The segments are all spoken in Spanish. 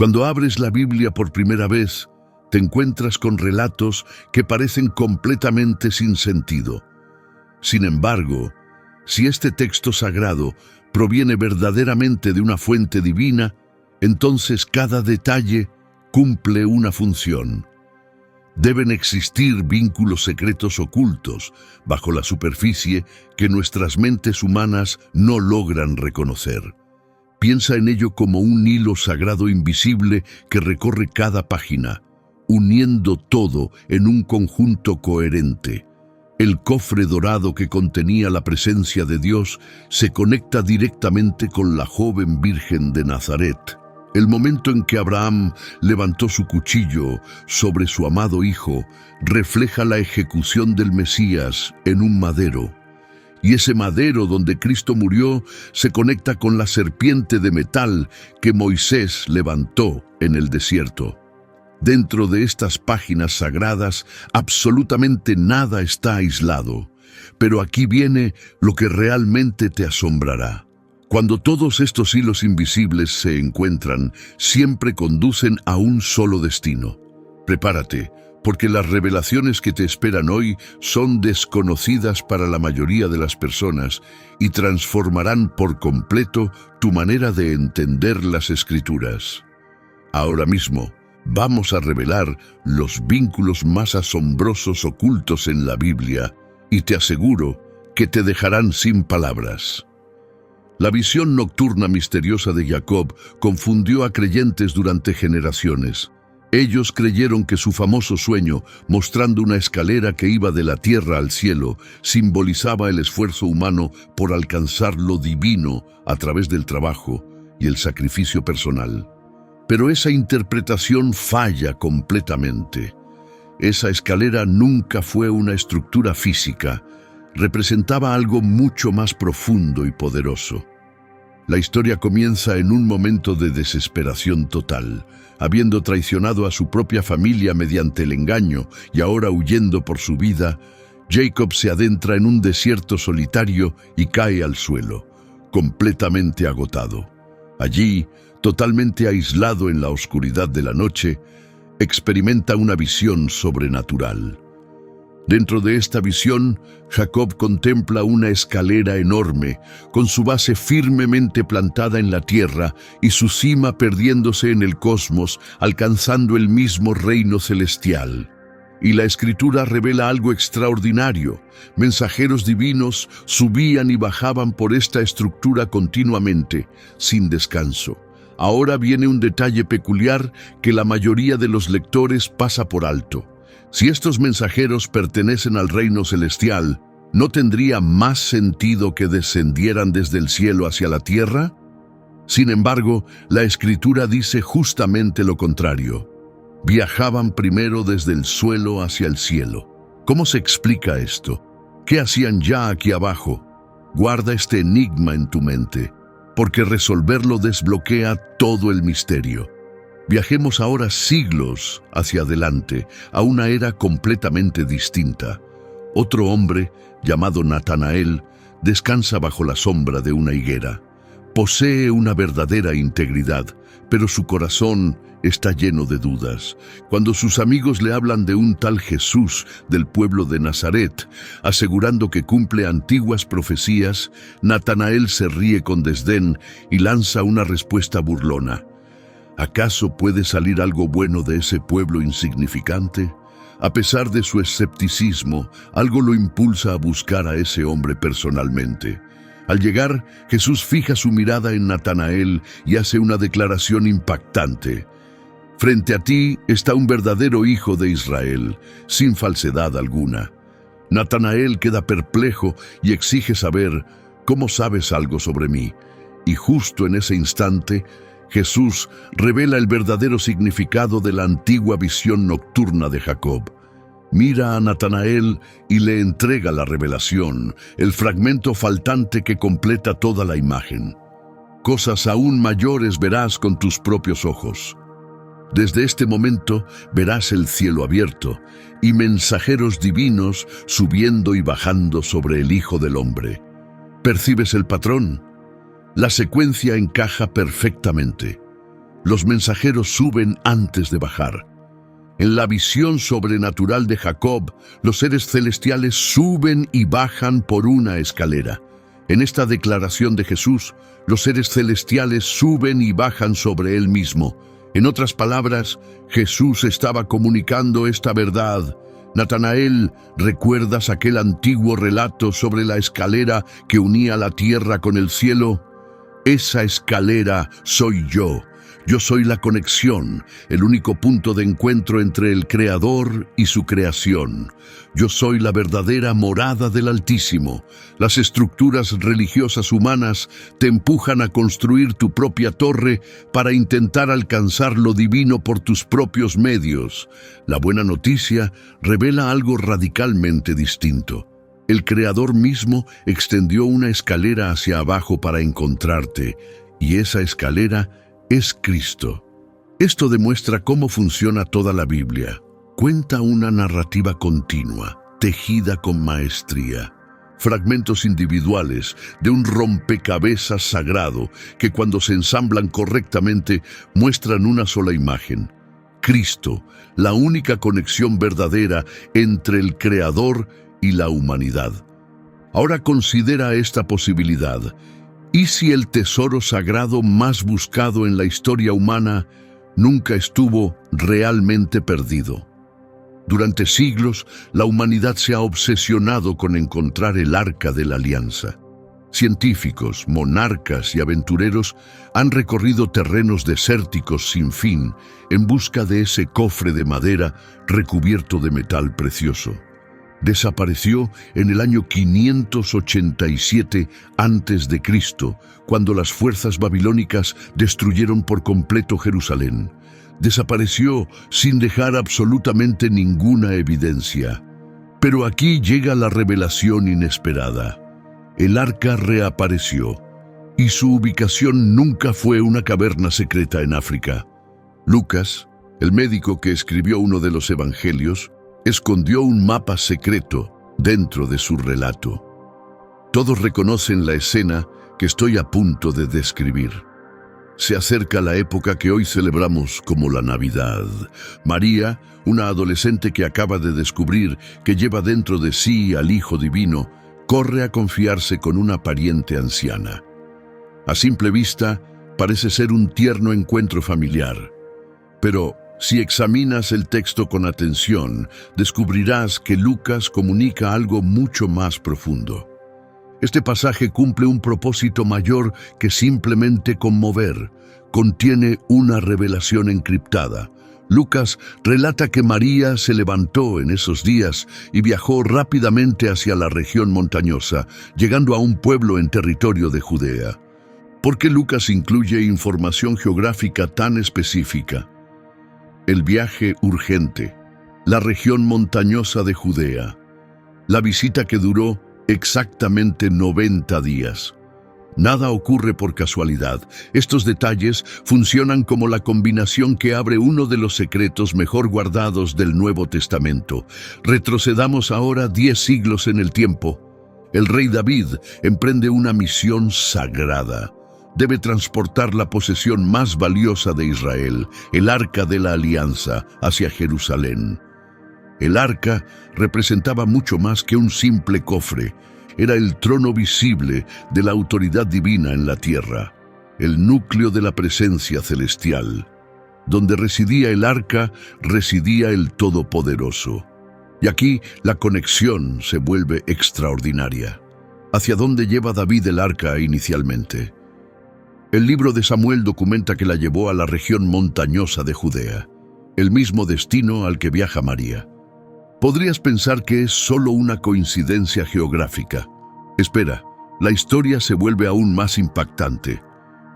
Cuando abres la Biblia por primera vez, te encuentras con relatos que parecen completamente sin sentido. Sin embargo, si este texto sagrado proviene verdaderamente de una fuente divina, entonces cada detalle cumple una función. Deben existir vínculos secretos ocultos bajo la superficie que nuestras mentes humanas no logran reconocer. Piensa en ello como un hilo sagrado invisible que recorre cada página, uniendo todo en un conjunto coherente. El cofre dorado que contenía la presencia de Dios se conecta directamente con la joven Virgen de Nazaret. El momento en que Abraham levantó su cuchillo sobre su amado hijo refleja la ejecución del Mesías en un madero. Y ese madero donde Cristo murió se conecta con la serpiente de metal que Moisés levantó en el desierto. Dentro de estas páginas sagradas, absolutamente nada está aislado. Pero aquí viene lo que realmente te asombrará. Cuando todos estos hilos invisibles se encuentran, siempre conducen a un solo destino. Prepárate, porque las revelaciones que te esperan hoy son desconocidas para la mayoría de las personas y transformarán por completo tu manera de entender las Escrituras. Ahora mismo, vamos a revelar los vínculos más asombrosos ocultos en la Biblia y te aseguro que te dejarán sin palabras. La visión nocturna misteriosa de Jacob confundió a creyentes durante generaciones. Ellos creyeron que su famoso sueño, mostrando una escalera que iba de la tierra al cielo, simbolizaba el esfuerzo humano por alcanzar lo divino a través del trabajo y el sacrificio personal. Pero esa interpretación falla completamente. Esa escalera nunca fue una estructura física, representaba algo mucho más profundo y poderoso. La historia comienza en un momento de desesperación total. Habiendo traicionado a su propia familia mediante el engaño y ahora huyendo por su vida, Jacob se adentra en un desierto solitario y cae al suelo, completamente agotado. Allí, totalmente aislado en la oscuridad de la noche, experimenta una visión sobrenatural. Dentro de esta visión, Jacob contempla una escalera enorme, con su base firmemente plantada en la tierra y su cima perdiéndose en el cosmos, alcanzando el mismo reino celestial. Y la Escritura revela algo extraordinario. Mensajeros divinos subían y bajaban por esta estructura continuamente, sin descanso. Ahora viene un detalle peculiar que la mayoría de los lectores pasa por alto. Si estos mensajeros pertenecen al reino celestial, ¿no tendría más sentido que descendieran desde el cielo hacia la tierra? Sin embargo, la Escritura dice justamente lo contrario. Viajaban primero desde el suelo hacia el cielo. ¿Cómo se explica esto? ¿Qué hacían ya aquí abajo? Guarda este enigma en tu mente, porque resolverlo desbloquea todo el misterio. Viajemos ahora siglos hacia adelante, a una era completamente distinta. Otro hombre, llamado Natanael, descansa bajo la sombra de una higuera. Posee una verdadera integridad, pero su corazón está lleno de dudas. Cuando sus amigos le hablan de un tal Jesús del pueblo de Nazaret, asegurando que cumple antiguas profecías, Natanael se ríe con desdén y lanza una respuesta burlona. ¿Acaso puede salir algo bueno de ese pueblo insignificante? A pesar de su escepticismo, algo lo impulsa a buscar a ese hombre personalmente. Al llegar, Jesús fija su mirada en Natanael y hace una declaración impactante. Frente a ti está un verdadero hijo de Israel, sin falsedad alguna. Natanael queda perplejo y exige saber, ¿cómo sabes algo sobre mí? Y justo en ese instante, Jesús revela el verdadero significado de la antigua visión nocturna de Jacob. Mira a Natanael y le entrega la revelación, el fragmento faltante que completa toda la imagen. Cosas aún mayores verás con tus propios ojos. Desde este momento verás el cielo abierto y mensajeros divinos subiendo y bajando sobre el Hijo del Hombre. ¿Percibes el patrón? La secuencia encaja perfectamente. Los mensajeros suben antes de bajar. En la visión sobrenatural de Jacob, los seres celestiales suben y bajan por una escalera. En esta declaración de Jesús, los seres celestiales suben y bajan sobre él mismo. En otras palabras, Jesús estaba comunicando esta verdad. Natanael, ¿recuerdas aquel antiguo relato sobre la escalera que unía la tierra con el cielo? Esa escalera soy yo. Yo soy la conexión, el único punto de encuentro entre el Creador y su creación. Yo soy la verdadera morada del Altísimo. Las estructuras religiosas humanas te empujan a construir tu propia torre para intentar alcanzar lo divino por tus propios medios. La buena noticia revela algo radicalmente distinto. El Creador mismo extendió una escalera hacia abajo para encontrarte, y esa escalera es Cristo. Esto demuestra cómo funciona toda la Biblia. Cuenta una narrativa continua, tejida con maestría. Fragmentos individuales de un rompecabezas sagrado que cuando se ensamblan correctamente muestran una sola imagen. Cristo, la única conexión verdadera entre el Creador y la humanidad. Ahora considera esta posibilidad. ¿Y si el tesoro sagrado más buscado en la historia humana nunca estuvo realmente perdido? Durante siglos, la humanidad se ha obsesionado con encontrar el Arca de la Alianza. Científicos, monarcas y aventureros han recorrido terrenos desérticos sin fin en busca de ese cofre de madera recubierto de metal precioso. Desapareció en el año 587 a.C., cuando las fuerzas babilónicas destruyeron por completo Jerusalén. Desapareció sin dejar absolutamente ninguna evidencia. Pero aquí llega la revelación inesperada. El arca reapareció, y su ubicación nunca fue una caverna secreta en África. Lucas, el médico que escribió uno de los evangelios, escondió un mapa secreto dentro de su relato. Todos reconocen la escena que estoy a punto de describir. Se acerca la época que hoy celebramos como la Navidad. María, una adolescente que acaba de descubrir que lleva dentro de sí al Hijo Divino, corre a confiarse con una pariente anciana. A simple vista, parece ser un tierno encuentro familiar. Pero si examinas el texto con atención, descubrirás que Lucas comunica algo mucho más profundo. Este pasaje cumple un propósito mayor que simplemente conmover. Contiene una revelación encriptada. Lucas relata que María se levantó en esos días y viajó rápidamente hacia la región montañosa, llegando a un pueblo en territorio de Judea. ¿Por qué Lucas incluye información geográfica tan específica? El viaje urgente, la región montañosa de Judea, la visita que duró exactamente 90 días. Nada ocurre por casualidad. Estos detalles funcionan como la combinación que abre uno de los secretos mejor guardados del Nuevo Testamento. Retrocedamos ahora 10 siglos en el tiempo. El rey David emprende una misión sagrada. Debe transportar la posesión más valiosa de Israel, el Arca de la Alianza, hacia Jerusalén. El arca representaba mucho más que un simple cofre. Era el trono visible de la autoridad divina en la tierra, el núcleo de la presencia celestial. Donde residía el arca, residía el Todopoderoso. Y aquí la conexión se vuelve extraordinaria. ¿Hacia dónde lleva David el arca inicialmente? El libro de Samuel documenta que la llevó a la región montañosa de Judea, el mismo destino al que viaja María. Podrías pensar que es solo una coincidencia geográfica. Espera, la historia se vuelve aún más impactante.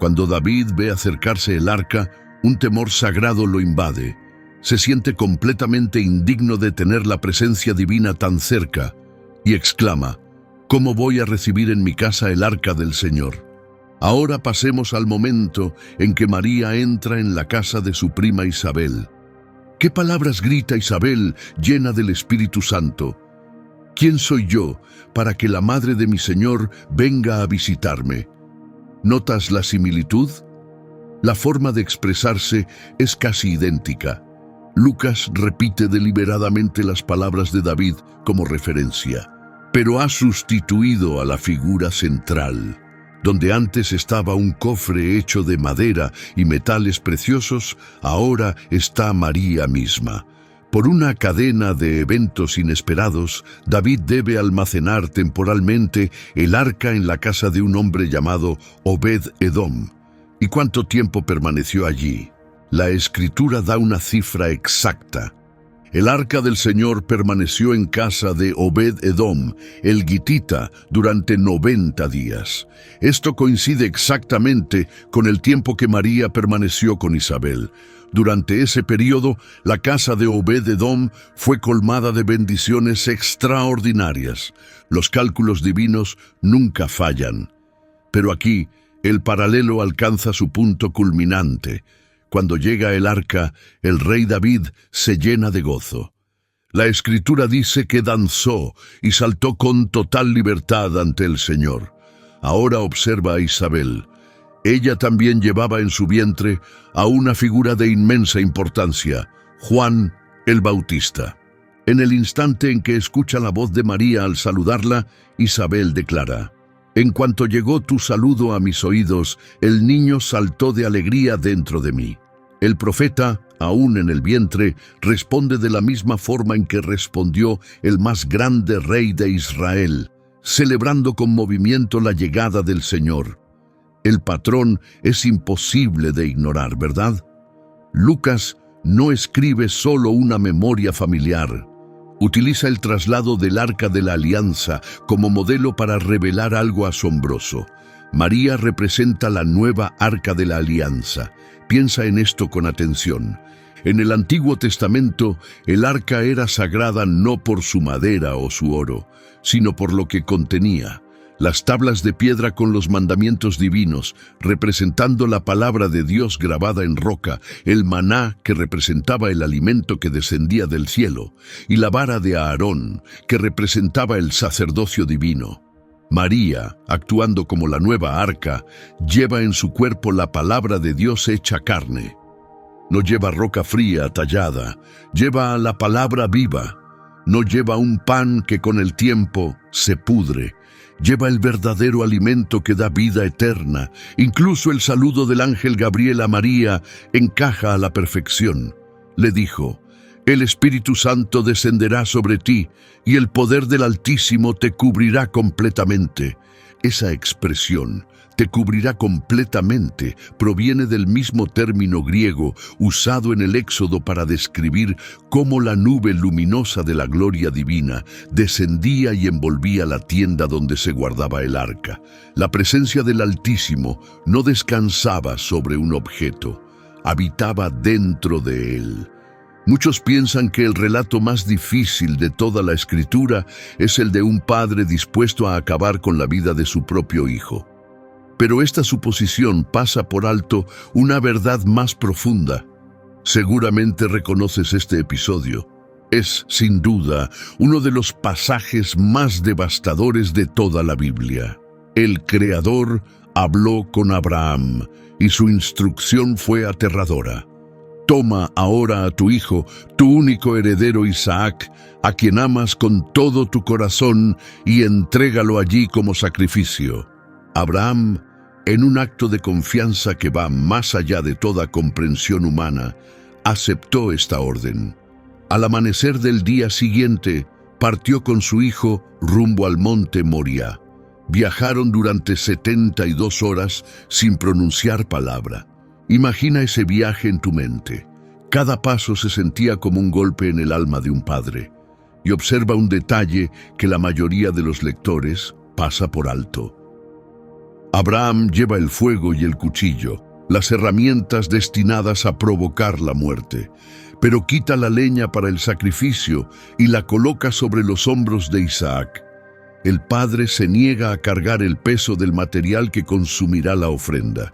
Cuando David ve acercarse el arca, un temor sagrado lo invade. Se siente completamente indigno de tener la presencia divina tan cerca y exclama: ¿cómo voy a recibir en mi casa el arca del Señor? Ahora pasemos al momento en que María entra en la casa de su prima Isabel. ¿Qué palabras grita Isabel, llena del Espíritu Santo? ¿Quién soy yo para que la madre de mi Señor venga a visitarme? ¿Notas la similitud? La forma de expresarse es casi idéntica. Lucas repite deliberadamente las palabras de David como referencia, pero ha sustituido a la figura central. Donde antes estaba un cofre hecho de madera y metales preciosos, ahora está María misma. Por una cadena de eventos inesperados, David debe almacenar temporalmente el arca en la casa de un hombre llamado Obed-Edom. ¿Y cuánto tiempo permaneció allí? La Escritura da una cifra exacta. El arca del Señor permaneció en casa de Obed-Edom, el gitita, durante 90 días. Esto coincide exactamente con el tiempo que María permaneció con Isabel. Durante ese periodo, la casa de Obed-Edom fue colmada de bendiciones extraordinarias. Los cálculos divinos nunca fallan. Pero aquí, el paralelo alcanza su punto culminante. Cuando llega el arca, el rey David se llena de gozo. La Escritura dice que danzó y saltó con total libertad ante el Señor. Ahora observa a Isabel. Ella también llevaba en su vientre a una figura de inmensa importancia, Juan el Bautista. En el instante en que escucha la voz de María al saludarla, Isabel declara: «En cuanto llegó tu saludo a mis oídos, el niño saltó de alegría dentro de mí». El profeta, aún en el vientre, responde de la misma forma en que respondió el más grande rey de Israel, celebrando con movimiento la llegada del Señor. El patrón es imposible de ignorar, ¿verdad? Lucas no escribe solo una memoria familiar. Utiliza el traslado del Arca de la Alianza como modelo para revelar algo asombroso. María representa la nueva Arca de la Alianza. Piensa en esto con atención. En el Antiguo Testamento, el arca era sagrada no por su madera o su oro, sino por lo que contenía. Las tablas de piedra con los mandamientos divinos, representando la palabra de Dios grabada en roca, el maná, que representaba el alimento que descendía del cielo, y la vara de Aarón, que representaba el sacerdocio divino. María, actuando como la nueva arca, lleva en su cuerpo la palabra de Dios hecha carne. No lleva roca fría tallada, lleva la palabra viva. No lleva un pan que con el tiempo se pudre. Lleva el verdadero alimento que da vida eterna. Incluso el saludo del ángel Gabriel a María encaja a la perfección. Le dijo: «El Espíritu Santo descenderá sobre ti, y el poder del Altísimo te cubrirá completamente». Esa expresión, «te cubrirá completamente», proviene del mismo término griego usado en el Éxodo para describir cómo la nube luminosa de la gloria divina descendía y envolvía la tienda donde se guardaba el arca. La presencia del Altísimo no descansaba sobre un objeto, habitaba dentro de él. Muchos piensan que el relato más difícil de toda la Escritura es el de un padre dispuesto a acabar con la vida de su propio hijo. Pero esta suposición pasa por alto una verdad más profunda. Seguramente reconoces este episodio. Es, sin duda, uno de los pasajes más devastadores de toda la Biblia. El Creador habló con Abraham y su instrucción fue aterradora. «Toma ahora a tu hijo, tu único heredero Isaac, a quien amas con todo tu corazón, y entrégalo allí como sacrificio». Abraham, en un acto de confianza que va más allá de toda comprensión humana, aceptó esta orden. Al amanecer del día siguiente, partió con su hijo rumbo al monte Moria. Viajaron durante 72 horas sin pronunciar palabra. Imagina ese viaje en tu mente. Cada paso se sentía como un golpe en el alma de un padre. Y observa un detalle que la mayoría de los lectores pasa por alto. Abraham lleva el fuego y el cuchillo, las herramientas destinadas a provocar la muerte, pero quita la leña para el sacrificio y la coloca sobre los hombros de Isaac. El padre se niega a cargar el peso del material que consumirá la ofrenda.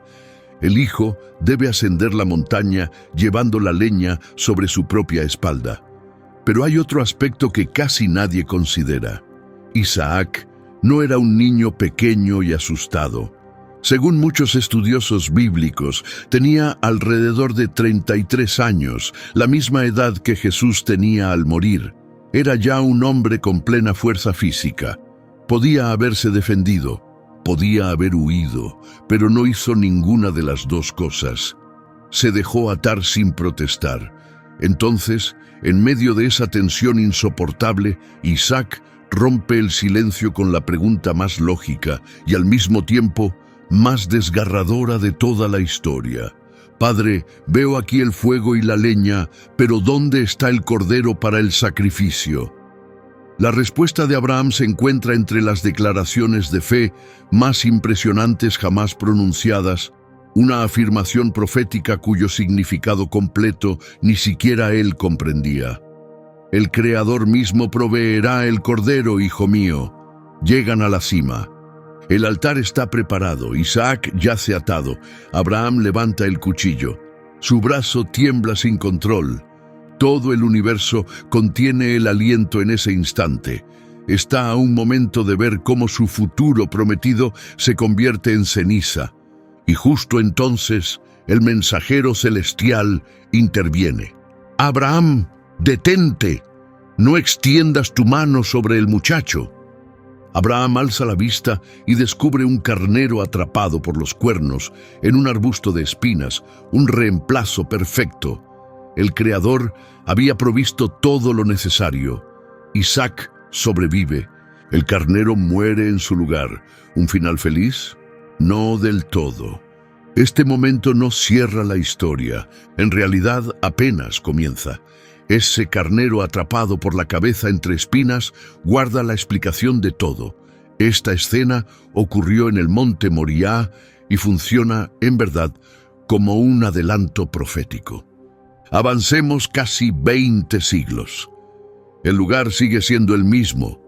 El hijo debe ascender la montaña llevando la leña sobre su propia espalda. Pero hay otro aspecto que casi nadie considera. Isaac no era un niño pequeño y asustado. Según muchos estudiosos bíblicos, tenía alrededor de 33 años, la misma edad que Jesús tenía al morir. Era ya un hombre con plena fuerza física. Podía haberse defendido, podía haber huido, pero no hizo ninguna de las dos cosas. Se dejó atar sin protestar. Entonces, en medio de esa tensión insoportable, Isaac rompe el silencio con la pregunta más lógica y al mismo tiempo más desgarradora de toda la historia. Padre, veo aquí el fuego y la leña, pero ¿dónde está el cordero para el sacrificio? La respuesta de Abraham se encuentra entre las declaraciones de fe más impresionantes jamás pronunciadas, una afirmación profética cuyo significado completo ni siquiera él comprendía. El Creador mismo proveerá el cordero, hijo mío. Llegan a la cima. El altar está preparado, Isaac yace atado, Abraham levanta el cuchillo. Su brazo tiembla sin control. Todo el universo contiene el aliento en ese instante. Está a un momento de ver cómo su futuro prometido se convierte en ceniza. Y justo entonces, el mensajero celestial interviene. Abraham, detente, no extiendas tu mano sobre el muchacho. Abraham alza la vista y descubre un carnero atrapado por los cuernos en un arbusto de espinas, un reemplazo perfecto. El Creador había provisto todo lo necesario. Isaac sobrevive. El carnero muere en su lugar. ¿Un final feliz? No del todo. Este momento no cierra la historia. En realidad apenas comienza. Ese carnero atrapado por la cabeza entre espinas guarda la explicación de todo. Esta escena ocurrió en el monte Moriah y funciona, en verdad, como un adelanto profético. Avancemos casi 20 siglos. El lugar sigue siendo el mismo,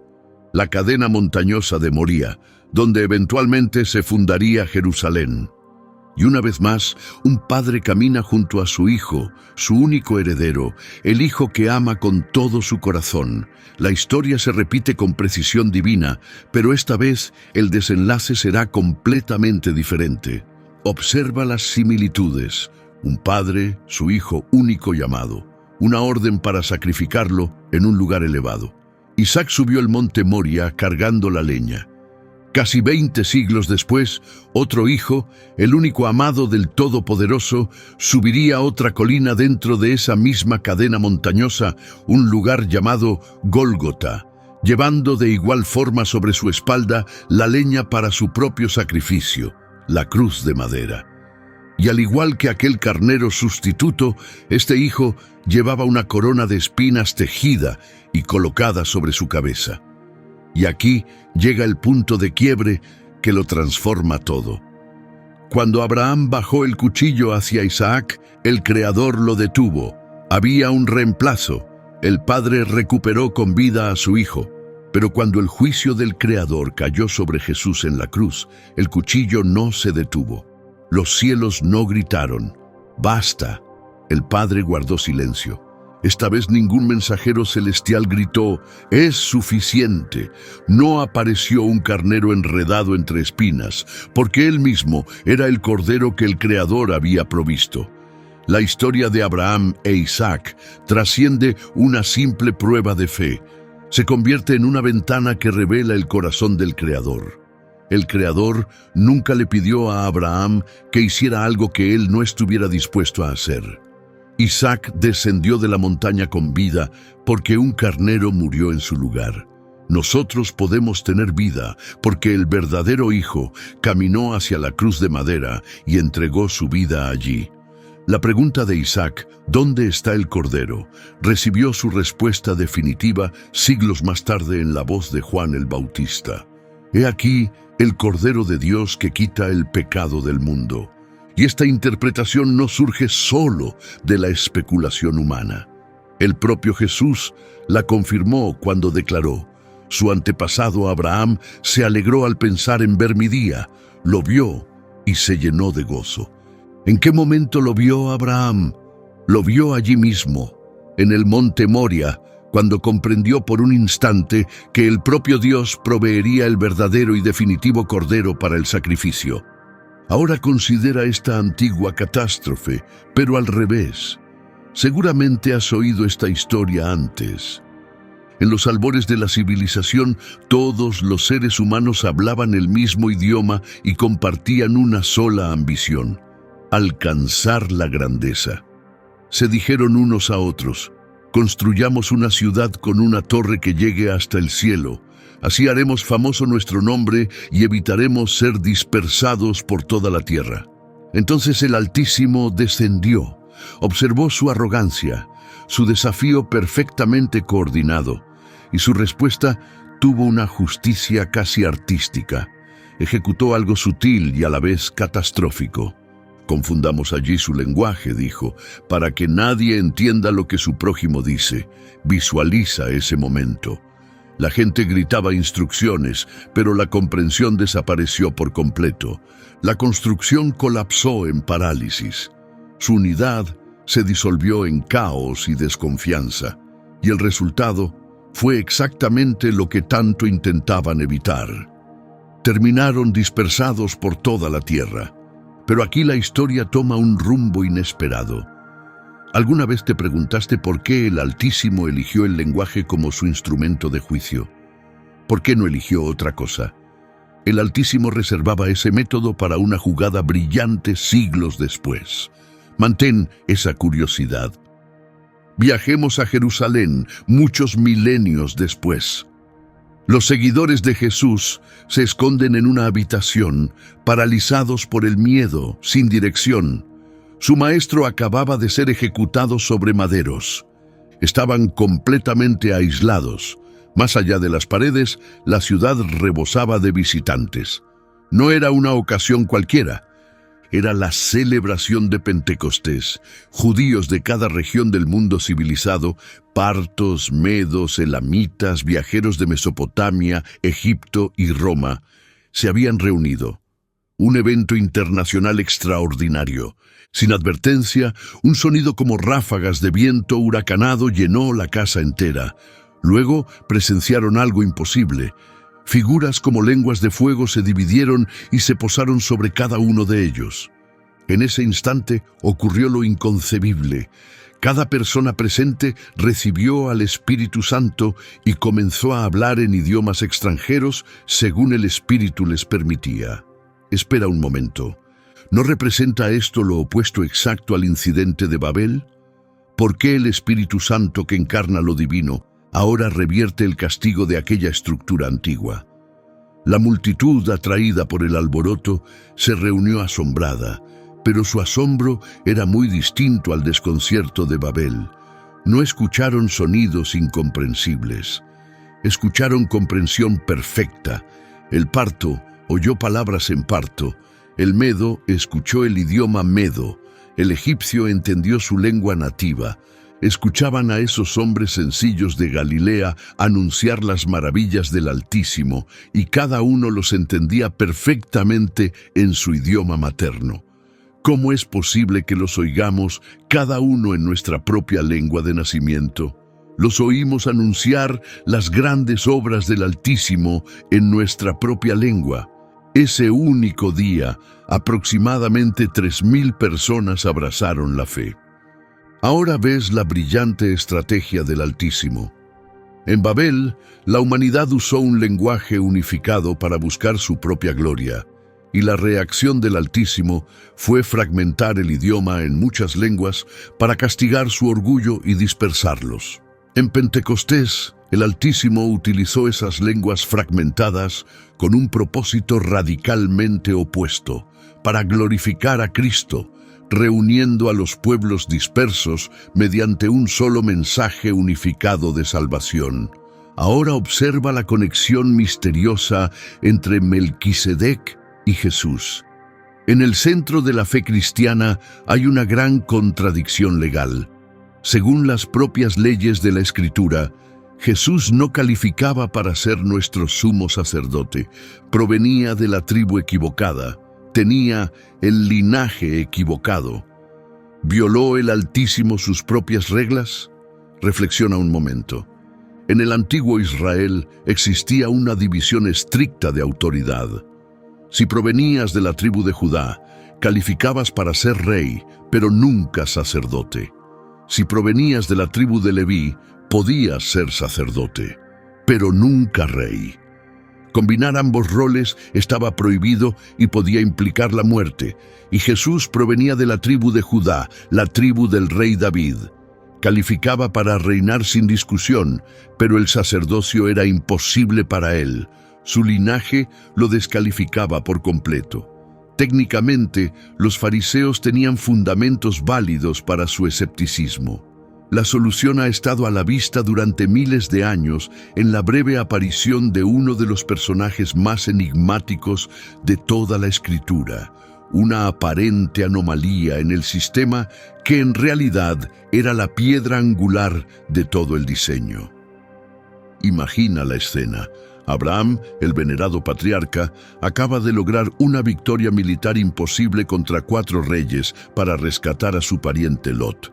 la cadena montañosa de Moriah, donde eventualmente se fundaría Jerusalén. Y una vez más, un padre camina junto a su hijo, su único heredero, el hijo que ama con todo su corazón. La historia se repite con precisión divina, pero esta vez el desenlace será completamente diferente. Observa las similitudes. Un padre, su hijo único y amado. Una orden para sacrificarlo en un lugar elevado. Isaac subió el monte Moriah cargando la leña. Casi 20 siglos después, otro hijo, el único amado del Todopoderoso, subiría a otra colina dentro de esa misma cadena montañosa, un lugar llamado Gólgota, llevando de igual forma sobre su espalda la leña para su propio sacrificio, la cruz de madera. Y al igual que aquel carnero sustituto, este hijo llevaba una corona de espinas tejida y colocada sobre su cabeza. Y aquí llega el punto de quiebre que lo transforma todo. Cuando Abraham bajó el cuchillo hacia Isaac, el Creador lo detuvo. Había un reemplazo. El padre recuperó con vida a su hijo. Pero cuando el juicio del Creador cayó sobre Jesús en la cruz, el cuchillo no se detuvo. Los cielos no gritaron, ¡basta! El Padre guardó silencio. Esta vez ningún mensajero celestial gritó, ¡es suficiente! No apareció un carnero enredado entre espinas, porque él mismo era el cordero que el Creador había provisto. La historia de Abraham e Isaac trasciende una simple prueba de fe. Se convierte en una ventana que revela el corazón del Creador. El Creador nunca le pidió a Abraham que hiciera algo que él no estuviera dispuesto a hacer. Isaac descendió de la montaña con vida porque un carnero murió en su lugar. Nosotros podemos tener vida porque el verdadero Hijo caminó hacia la cruz de madera y entregó su vida allí. La pregunta de Isaac, ¿dónde está el cordero?, recibió su respuesta definitiva siglos más tarde en la voz de Juan el Bautista. He aquí el Cordero de Dios que quita el pecado del mundo. Y esta interpretación no surge solo de la especulación humana. El propio Jesús la confirmó cuando declaró, su antepasado Abraham se alegró al pensar en ver mi día, lo vio y se llenó de gozo. ¿En qué momento lo vio Abraham? Lo vio allí mismo, en el monte Moriah, cuando comprendió por un instante que el propio Dios proveería el verdadero y definitivo cordero para el sacrificio. Ahora considera esta antigua catástrofe, pero al revés. Seguramente has oído esta historia antes. En los albores de la civilización, todos los seres humanos hablaban el mismo idioma y compartían una sola ambición: alcanzar la grandeza. Se dijeron unos a otros: construyamos una ciudad con una torre que llegue hasta el cielo. Así haremos famoso nuestro nombre y evitaremos ser dispersados por toda la tierra. Entonces el Altísimo descendió, observó su arrogancia, su desafío perfectamente coordinado, y su respuesta tuvo una justicia casi artística. Ejecutó algo sutil y a la vez catastrófico. Confundamos allí su lenguaje, dijo, para que nadie entienda lo que su prójimo dice. Visualiza ese momento. La gente gritaba instrucciones, pero la comprensión desapareció por completo. La construcción colapsó en parálisis. Su unidad se disolvió en caos y desconfianza, y el resultado fue exactamente lo que tanto intentaban evitar. Terminaron dispersados por toda la tierra. Pero aquí la historia toma un rumbo inesperado. ¿Alguna vez te preguntaste por qué el Altísimo eligió el lenguaje como su instrumento de juicio? ¿Por qué no eligió otra cosa? El Altísimo reservaba ese método para una jugada brillante siglos después. Mantén esa curiosidad. Viajemos a Jerusalén muchos milenios después. Los seguidores de Jesús se esconden en una habitación, paralizados por el miedo, sin dirección. Su maestro acababa de ser ejecutado sobre maderos. Estaban completamente aislados. Más allá de las paredes, la ciudad rebosaba de visitantes. No era una ocasión cualquiera. Era la celebración de Pentecostés. Judíos de cada región del mundo civilizado, partos, medos, elamitas, viajeros de Mesopotamia, Egipto y Roma, se habían reunido. Un evento internacional extraordinario. Sin advertencia, un sonido como ráfagas de viento huracanado llenó la casa entera. Luego presenciaron algo imposible. Figuras como lenguas de fuego se dividieron y se posaron sobre cada uno de ellos. En ese instante ocurrió lo inconcebible. Cada persona presente recibió al Espíritu Santo y comenzó a hablar en idiomas extranjeros según el Espíritu les permitía. Espera un momento. ¿No representa esto lo opuesto exacto al incidente de Babel? ¿Por qué el Espíritu Santo que encarna lo divino ahora revierte el castigo de aquella estructura antigua? La multitud, atraída por el alboroto, se reunió asombrada, pero su asombro era muy distinto al desconcierto de Babel. No escucharon sonidos incomprensibles. Escucharon comprensión perfecta. El parto oyó palabras en parto. El medo escuchó el idioma medo. El egipcio entendió su lengua nativa. Escuchaban a esos hombres sencillos de Galilea anunciar las maravillas del Altísimo, y cada uno los entendía perfectamente en su idioma materno. ¿Cómo es posible que los oigamos cada uno en nuestra propia lengua de nacimiento? Los oímos anunciar las grandes obras del Altísimo en nuestra propia lengua. Ese único día, aproximadamente 3,000 personas abrazaron la fe. Ahora ves la brillante estrategia del Altísimo. En Babel, la humanidad usó un lenguaje unificado para buscar su propia gloria, y la reacción del Altísimo fue fragmentar el idioma en muchas lenguas para castigar su orgullo y dispersarlos. En Pentecostés, el Altísimo utilizó esas lenguas fragmentadas con un propósito radicalmente opuesto, para glorificar a Cristo, reuniendo a los pueblos dispersos mediante un solo mensaje unificado de salvación. Ahora observa la conexión misteriosa entre Melquisedec y Jesús. En el centro de la fe cristiana hay una gran contradicción legal. Según las propias leyes de la Escritura, Jesús no calificaba para ser nuestro sumo sacerdote. Provenía de la tribu equivocada. Tenía el linaje equivocado. ¿Violó el Altísimo sus propias reglas? Reflexiona un momento. En el antiguo Israel existía una división estricta de autoridad. Si provenías de la tribu de Judá, calificabas para ser rey, pero nunca sacerdote. Si provenías de la tribu de Leví, podías ser sacerdote, pero nunca rey. Combinar ambos roles estaba prohibido y podía implicar la muerte, y Jesús provenía de la tribu de Judá, la tribu del rey David. Calificaba para reinar sin discusión, pero el sacerdocio era imposible para él. Su linaje lo descalificaba por completo. Técnicamente, los fariseos tenían fundamentos válidos para su escepticismo. La solución ha estado a la vista durante miles de años en la breve aparición de uno de los personajes más enigmáticos de toda la Escritura, una aparente anomalía en el sistema que en realidad era la piedra angular de todo el diseño. Imagina la escena. Abraham, el venerado patriarca, acaba de lograr una victoria militar imposible contra 4 reyes para rescatar a su pariente Lot.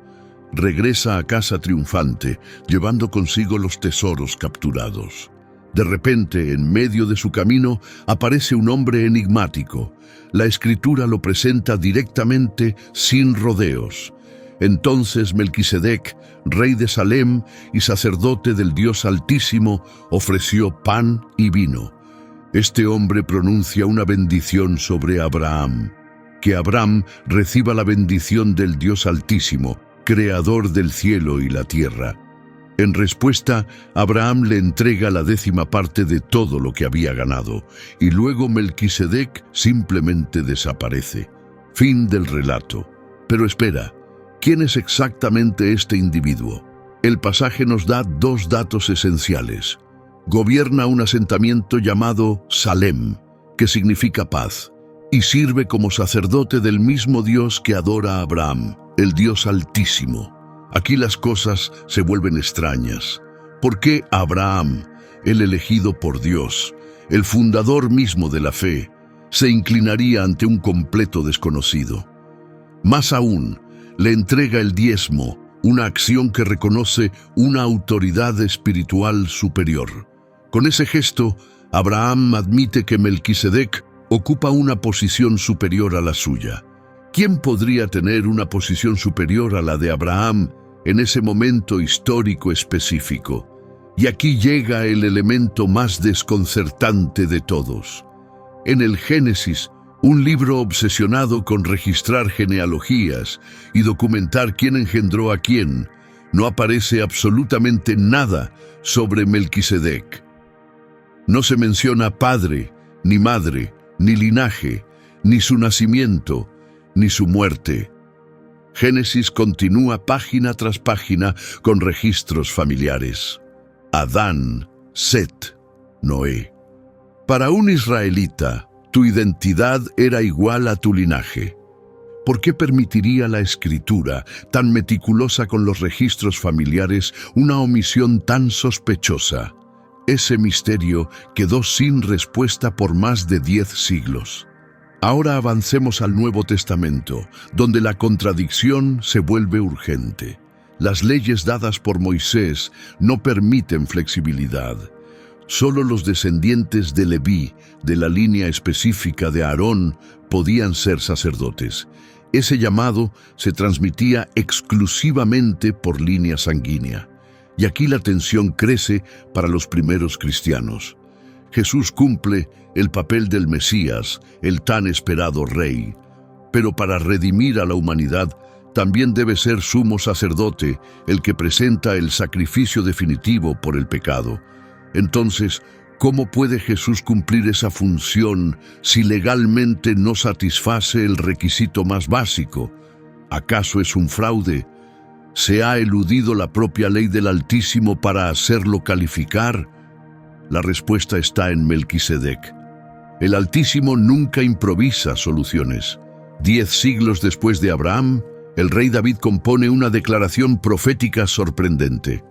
Regresa a casa triunfante, llevando consigo los tesoros capturados. De repente, en medio de su camino, aparece un hombre enigmático. La Escritura lo presenta directamente, sin rodeos. Entonces Melquisedec, rey de Salem y sacerdote del Dios Altísimo, ofreció pan y vino. Este hombre pronuncia una bendición sobre Abraham. Que Abraham reciba la bendición del Dios Altísimo, creador del cielo y la tierra. En respuesta, Abraham le entrega la 10ª parte de todo lo que había ganado, y luego Melquisedec simplemente desaparece. Fin del relato. Pero espera, ¿quién es exactamente este individuo? El pasaje nos da 2 datos esenciales. Gobierna un asentamiento llamado Salem, que significa paz, y sirve como sacerdote del mismo Dios que adora a Abraham, el Dios Altísimo. Aquí las cosas se vuelven extrañas. ¿Por qué Abraham, el elegido por Dios, el fundador mismo de la fe, se inclinaría ante un completo desconocido? Más aún, le entrega el diezmo, una acción que reconoce una autoridad espiritual superior. Con ese gesto, Abraham admite que Melquisedec ocupa una posición superior a la suya. ¿Quién podría tener una posición superior a la de Abraham en ese momento histórico específico? Y aquí llega el elemento más desconcertante de todos. En el Génesis, un libro obsesionado con registrar genealogías y documentar quién engendró a quién, no aparece absolutamente nada sobre Melquisedec. No se menciona padre, ni madre, ni linaje, ni su nacimiento, ni su muerte. Génesis continúa página tras página con registros familiares. Adán, Set, Noé. Para un israelita, tu identidad era igual a tu linaje. ¿Por qué permitiría la Escritura, tan meticulosa con los registros familiares, una omisión tan sospechosa? Ese misterio quedó sin respuesta por más de 10 siglos. Ahora avancemos al Nuevo Testamento, donde la contradicción se vuelve urgente. Las leyes dadas por Moisés no permiten flexibilidad. Solo los descendientes de Leví, de la línea específica de Aarón, podían ser sacerdotes. Ese llamado se transmitía exclusivamente por línea sanguínea. Y aquí la tensión crece para los primeros cristianos. Jesús cumple el papel del Mesías, el tan esperado Rey. Pero para redimir a la humanidad, también debe ser sumo sacerdote, el que presenta el sacrificio definitivo por el pecado. Entonces, ¿cómo puede Jesús cumplir esa función si legalmente no satisface el requisito más básico? ¿Acaso es un fraude? ¿Se ha eludido la propia ley del Altísimo para hacerlo calificar? La respuesta está en Melquisedec. El Altísimo nunca improvisa soluciones. 10 siglos después de Abraham, el rey David compone una declaración profética sorprendente.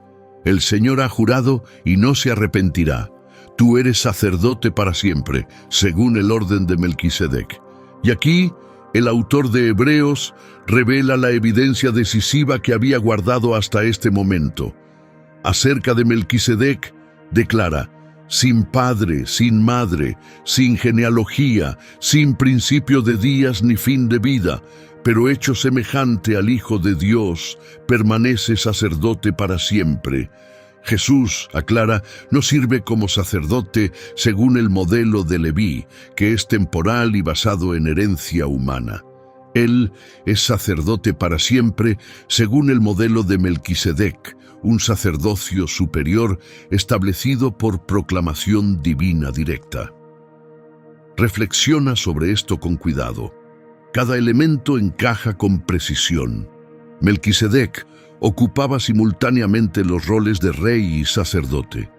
El Señor ha jurado y no se arrepentirá. Tú eres sacerdote para siempre, según el orden de Melquisedec. Y aquí, el autor de Hebreos revela la evidencia decisiva que había guardado hasta este momento. Acerca de Melquisedec, declara: sin padre, sin madre, sin genealogía, sin principio de días ni fin de vida, pero hecho semejante al Hijo de Dios, permanece sacerdote para siempre. Jesús, aclara, no sirve como sacerdote según el modelo de Leví, que es temporal y basado en herencia humana. Él es sacerdote para siempre según el modelo de Melquisedec, un sacerdocio superior establecido por proclamación divina directa. Reflexiona sobre esto con cuidado. Cada elemento encaja con precisión. Melquisedec ocupaba simultáneamente los roles de rey y sacerdote.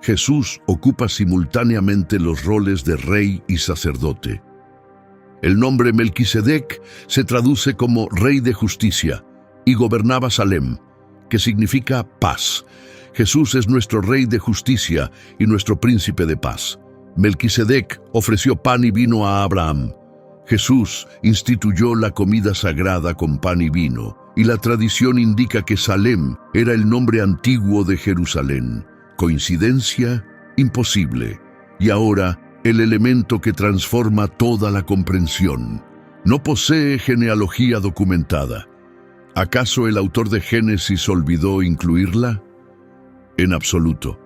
Jesús ocupa simultáneamente los roles de rey y sacerdote. El nombre Melquisedec se traduce como rey de justicia y gobernaba Salem, que significa paz. Jesús es nuestro rey de justicia y nuestro príncipe de paz. Melquisedec ofreció pan y vino a Abraham. Jesús instituyó la comida sagrada con pan y vino, y la tradición indica que Salem era el nombre antiguo de Jerusalén. ¿Coincidencia? Imposible. Y ahora, el elemento que transforma toda la comprensión. No posee genealogía documentada. ¿Acaso el autor de Génesis olvidó incluirla? En absoluto.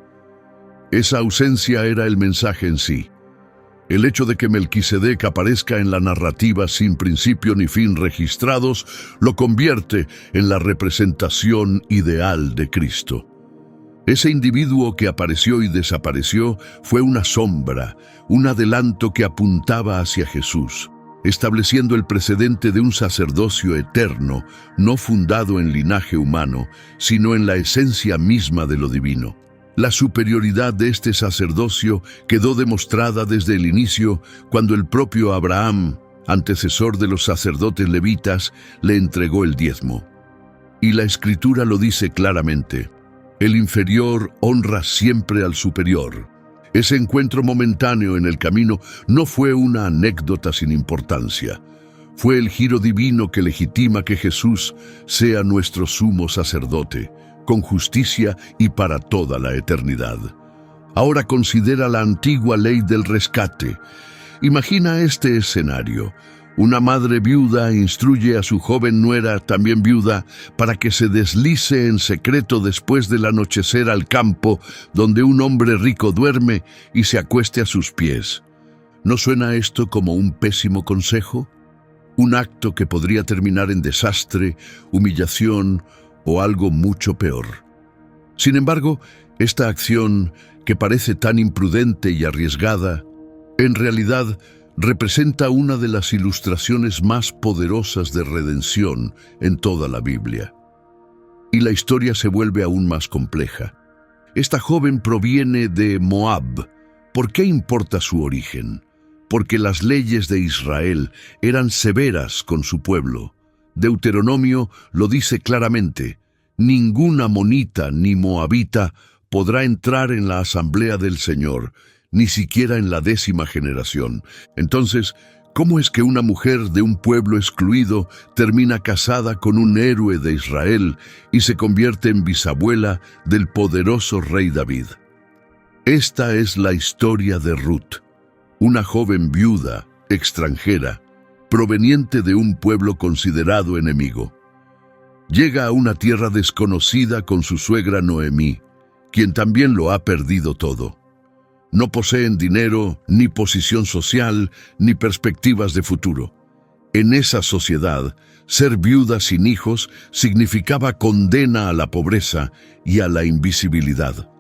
Esa ausencia era el mensaje en sí. El hecho de que Melquisedec aparezca en la narrativa sin principio ni fin registrados lo convierte en la representación ideal de Cristo. Ese individuo que apareció y desapareció fue una sombra, un adelanto que apuntaba hacia Jesús, estableciendo el precedente de un sacerdocio eterno, no fundado en linaje humano, sino en la esencia misma de lo divino. La superioridad de este sacerdocio quedó demostrada desde el inicio, cuando el propio Abraham, antecesor de los sacerdotes levitas, le entregó el diezmo. Y la Escritura lo dice claramente: el inferior honra siempre al superior. Ese encuentro momentáneo en el camino no fue una anécdota sin importancia. Fue el giro divino que legitima que Jesús sea nuestro sumo sacerdote, con justicia y para toda la eternidad. Ahora considera la antigua ley del rescate. Imagina este escenario. Una madre viuda instruye a su joven nuera, también viuda, para que se deslice en secreto después del anochecer al campo donde un hombre rico duerme y se acueste a sus pies. ¿No suena esto como un pésimo consejo? Un acto que podría terminar en desastre, humillación o algo mucho peor. Sin embargo, esta acción, que parece tan imprudente y arriesgada, en realidad representa una de las ilustraciones más poderosas de redención en toda la Biblia. Y la historia se vuelve aún más compleja. Esta joven proviene de Moab. ¿Por qué importa su origen? Porque las leyes de Israel eran severas con su pueblo. Deuteronomio lo dice claramente: ningún amonita ni moabita podrá entrar en la asamblea del Señor, ni siquiera en la 10ª generación. Entonces, ¿cómo es que una mujer de un pueblo excluido termina casada con un héroe de Israel y se convierte en bisabuela del poderoso rey David? Esta es la historia de Ruth, una joven viuda, extranjera, proveniente de un pueblo considerado enemigo. Llega a una tierra desconocida con su suegra Noemí, quien también lo ha perdido todo. No poseen dinero, ni posición social, ni perspectivas de futuro. En esa sociedad, ser viuda sin hijos significaba condena a la pobreza y a la invisibilidad.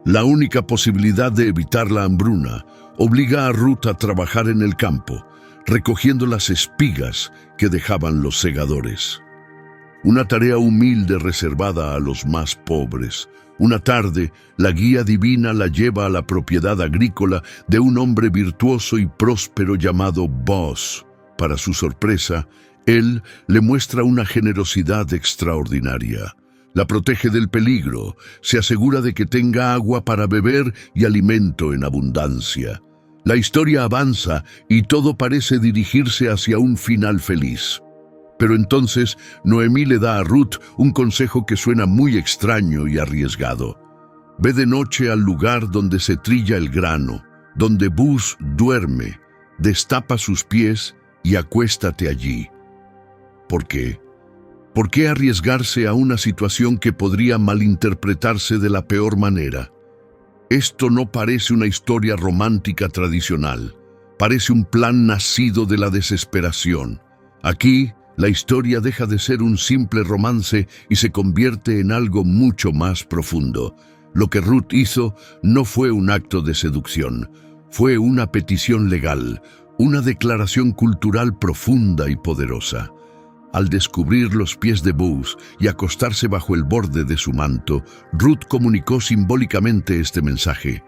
La única posibilidad de evitar la hambruna obliga a Ruth a trabajar en el campo, recogiendo las espigas que dejaban los segadores. Una tarea humilde reservada a los más pobres. Una tarde, la guía divina la lleva a la propiedad agrícola de un hombre virtuoso y próspero llamado Boaz. Para su sorpresa, él le muestra una generosidad extraordinaria. La protege del peligro, se asegura de que tenga agua para beber y alimento en abundancia. La historia avanza y todo parece dirigirse hacia un final feliz. Pero entonces Noemí le da a Ruth un consejo que suena muy extraño y arriesgado. Ve de noche al lugar donde se trilla el grano, donde Buz duerme, destapa sus pies y acuéstate allí. ¿Por qué? ¿Por qué arriesgarse a una situación que podría malinterpretarse de la peor manera? Esto no parece una historia romántica tradicional, parece un plan nacido de la desesperación. Aquí, la historia deja de ser un simple romance y se convierte en algo mucho más profundo. Lo que Ruth hizo no fue un acto de seducción, fue una petición legal, una declaración cultural profunda y poderosa. Al descubrir los pies de Buz y acostarse bajo el borde de su manto, Ruth comunicó simbólicamente este mensaje: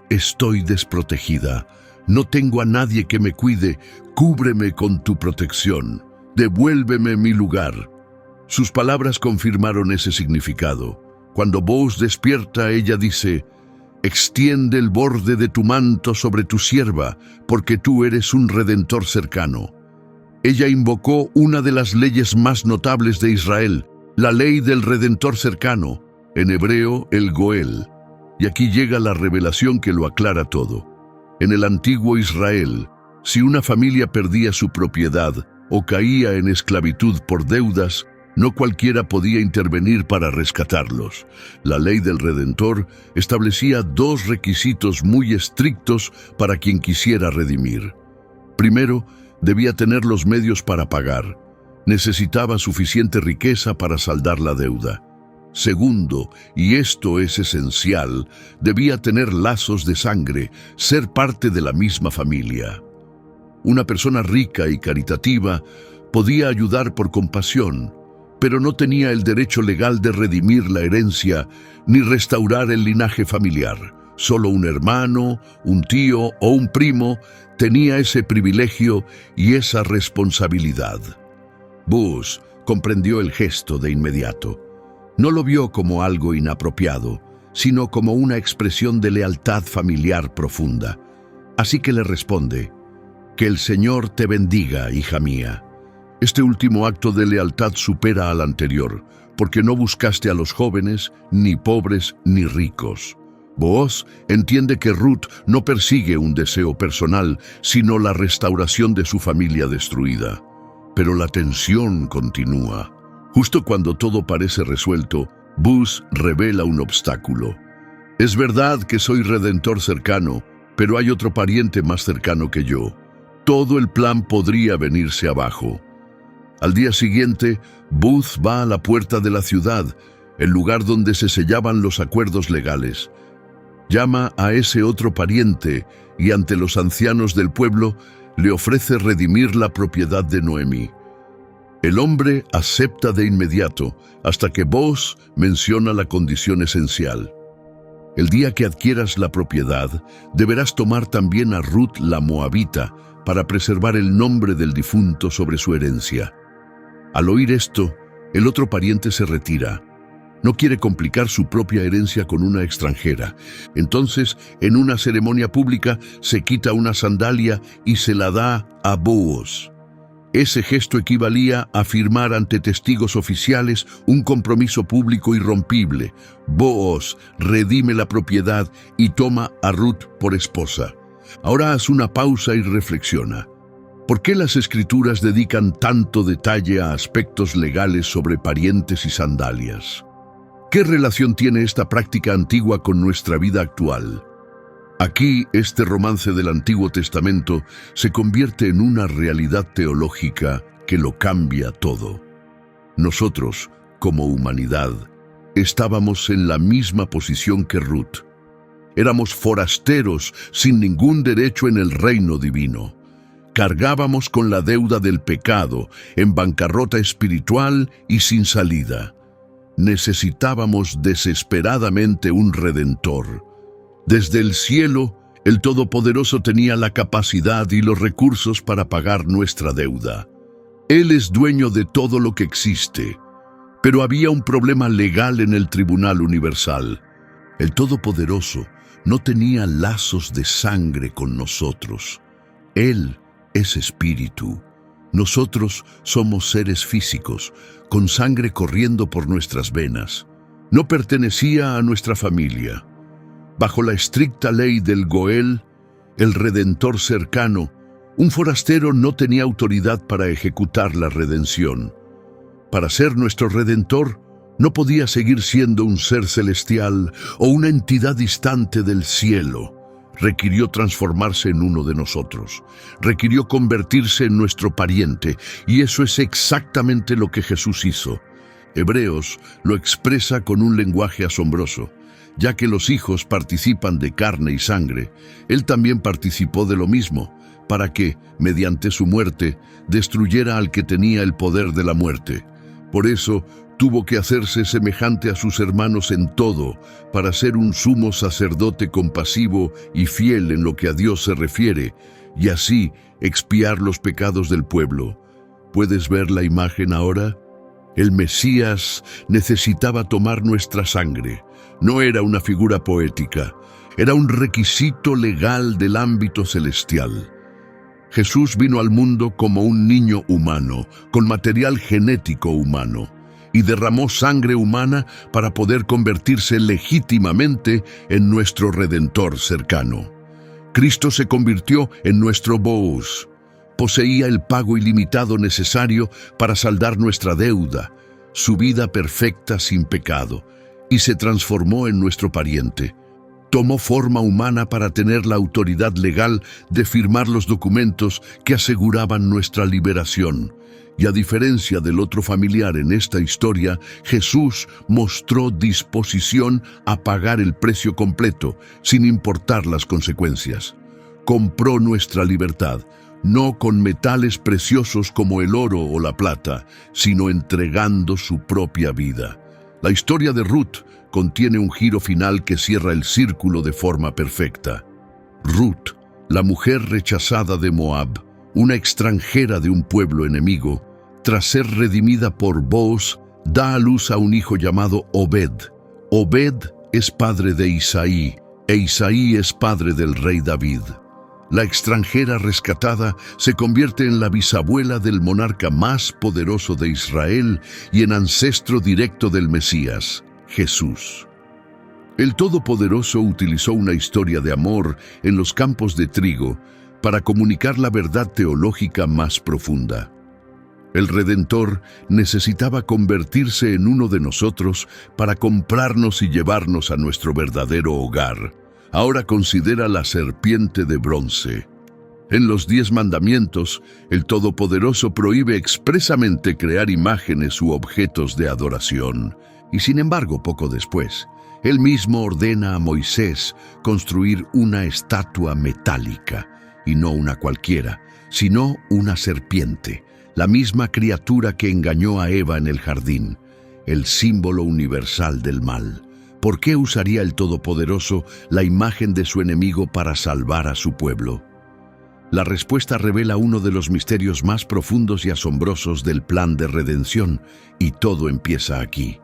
«Estoy desprotegida, no tengo a nadie que me cuide, cúbreme con tu protección, devuélveme mi lugar». Sus palabras confirmaron ese significado. Cuando Buz despierta, ella dice: «Extiende el borde de tu manto sobre tu sierva, porque tú eres un redentor cercano». Ella invocó una de las leyes más notables de Israel, la ley del redentor cercano, en hebreo el Goel. Y aquí llega la revelación que lo aclara todo. En el antiguo Israel, si una familia perdía su propiedad o caía en esclavitud por deudas, no cualquiera podía intervenir para rescatarlos. La ley del Redentor establecía dos requisitos muy estrictos para quien quisiera redimir. Primero, debía tener los medios para pagar. Necesitaba suficiente riqueza para saldar la deuda. Segundo, y esto es esencial, debía tener lazos de sangre, ser parte de la misma familia. Una persona rica y caritativa podía ayudar por compasión, pero no tenía el derecho legal de redimir la herencia ni restaurar el linaje familiar. Solo un hermano, un tío o un primo tenía ese privilegio y esa responsabilidad. Buz comprendió el gesto de inmediato. No lo vio como algo inapropiado, sino como una expresión de lealtad familiar profunda. Así que le responde: «Que el Señor te bendiga, hija mía». Este último acto de lealtad supera al anterior, porque no buscaste a los jóvenes, ni pobres, ni ricos. Booz entiende que Ruth no persigue un deseo personal, sino la restauración de su familia destruida. Pero la tensión continúa. Justo cuando todo parece resuelto, Buz revela un obstáculo. «Es verdad que soy redentor cercano, pero hay otro pariente más cercano que yo. Todo el plan podría venirse abajo». Al día siguiente, Buz va a la puerta de la ciudad, el lugar donde se sellaban los acuerdos legales. Llama a ese otro pariente y ante los ancianos del pueblo le ofrece redimir la propiedad de Noemí. El hombre acepta de inmediato, hasta que Booz menciona la condición esencial. «El día que adquieras la propiedad, deberás tomar también a Ruth la Moabita para preservar el nombre del difunto sobre su herencia». Al oír esto, el otro pariente se retira. No quiere complicar su propia herencia con una extranjera. Entonces, en una ceremonia pública, se quita una sandalia y se la da a Booz. Ese gesto equivalía a firmar ante testigos oficiales un compromiso público irrompible. Booz redime la propiedad y toma a Ruth por esposa. Ahora haz una pausa y reflexiona. ¿Por qué las Escrituras dedican tanto detalle a aspectos legales sobre parientes y sandalias? ¿Qué relación tiene esta práctica antigua con nuestra vida actual? Aquí, este romance del Antiguo Testamento se convierte en una realidad teológica que lo cambia todo. Nosotros, como humanidad, estábamos en la misma posición que Ruth. Éramos forasteros sin ningún derecho en el reino divino. Cargábamos con la deuda del pecado, en bancarrota espiritual y sin salida. Necesitábamos desesperadamente un redentor. Desde el cielo, el Todopoderoso tenía la capacidad y los recursos para pagar nuestra deuda. Él es dueño de todo lo que existe. Pero había un problema legal en el Tribunal Universal. El Todopoderoso no tenía lazos de sangre con nosotros. Él es espíritu. Nosotros somos seres físicos, con sangre corriendo por nuestras venas. No pertenecía a nuestra familia. Bajo la estricta ley del Goel, el Redentor cercano, un forastero no tenía autoridad para ejecutar la redención. Para ser nuestro Redentor, no podía seguir siendo un ser celestial o una entidad distante del cielo. Requirió transformarse en uno de nosotros. Requirió convertirse en nuestro pariente, y eso es exactamente lo que Jesús hizo. Hebreos lo expresa con un lenguaje asombroso. Ya que los hijos participan de carne y sangre, Él también participó de lo mismo, para que, mediante su muerte, destruyera al que tenía el poder de la muerte. Por eso, tuvo que hacerse semejante a sus hermanos en todo, para ser un sumo sacerdote compasivo y fiel en lo que a Dios se refiere, y así expiar los pecados del pueblo. ¿Puedes ver la imagen ahora? El Mesías necesitaba tomar nuestra sangre. No era una figura poética, era un requisito legal del ámbito celestial. Jesús vino al mundo como un niño humano, con material genético humano, y derramó sangre humana para poder convertirse legítimamente en nuestro Redentor cercano. Cristo se convirtió en nuestro Boaz. Poseía el pago ilimitado necesario para saldar nuestra deuda, su vida perfecta sin pecado, y se transformó en nuestro pariente. Tomó forma humana para tener la autoridad legal de firmar los documentos que aseguraban nuestra liberación. Y a diferencia del otro familiar en esta historia, Jesús mostró disposición a pagar el precio completo, sin importar las consecuencias. Compró nuestra libertad, no con metales preciosos como el oro o la plata, sino entregando su propia vida. La historia de Ruth contiene un giro final que cierra el círculo de forma perfecta. Ruth, la mujer rechazada de Moab, una extranjera de un pueblo enemigo, tras ser redimida por Boaz, da a luz a un hijo llamado Obed. Obed es padre de Isaí, e Isaí es padre del rey David. La extranjera rescatada se convierte en la bisabuela del monarca más poderoso de Israel y en ancestro directo del Mesías, Jesús. El Todopoderoso utilizó una historia de amor en los campos de trigo para comunicar la verdad teológica más profunda. El Redentor necesitaba convertirse en uno de nosotros para comprarnos y llevarnos a nuestro verdadero hogar. Ahora considera la serpiente de bronce. En los 10 mandamientos, el Todopoderoso prohíbe expresamente crear imágenes u objetos de adoración. Y sin embargo, poco después, Él mismo ordena a Moisés construir una estatua metálica, y no una cualquiera, sino una serpiente, la misma criatura que engañó a Eva en el jardín, el símbolo universal del mal. ¿Por qué usaría el Todopoderoso la imagen de su enemigo para salvar a su pueblo? La respuesta revela uno de los misterios más profundos y asombrosos del plan de redención, y todo empieza aquí.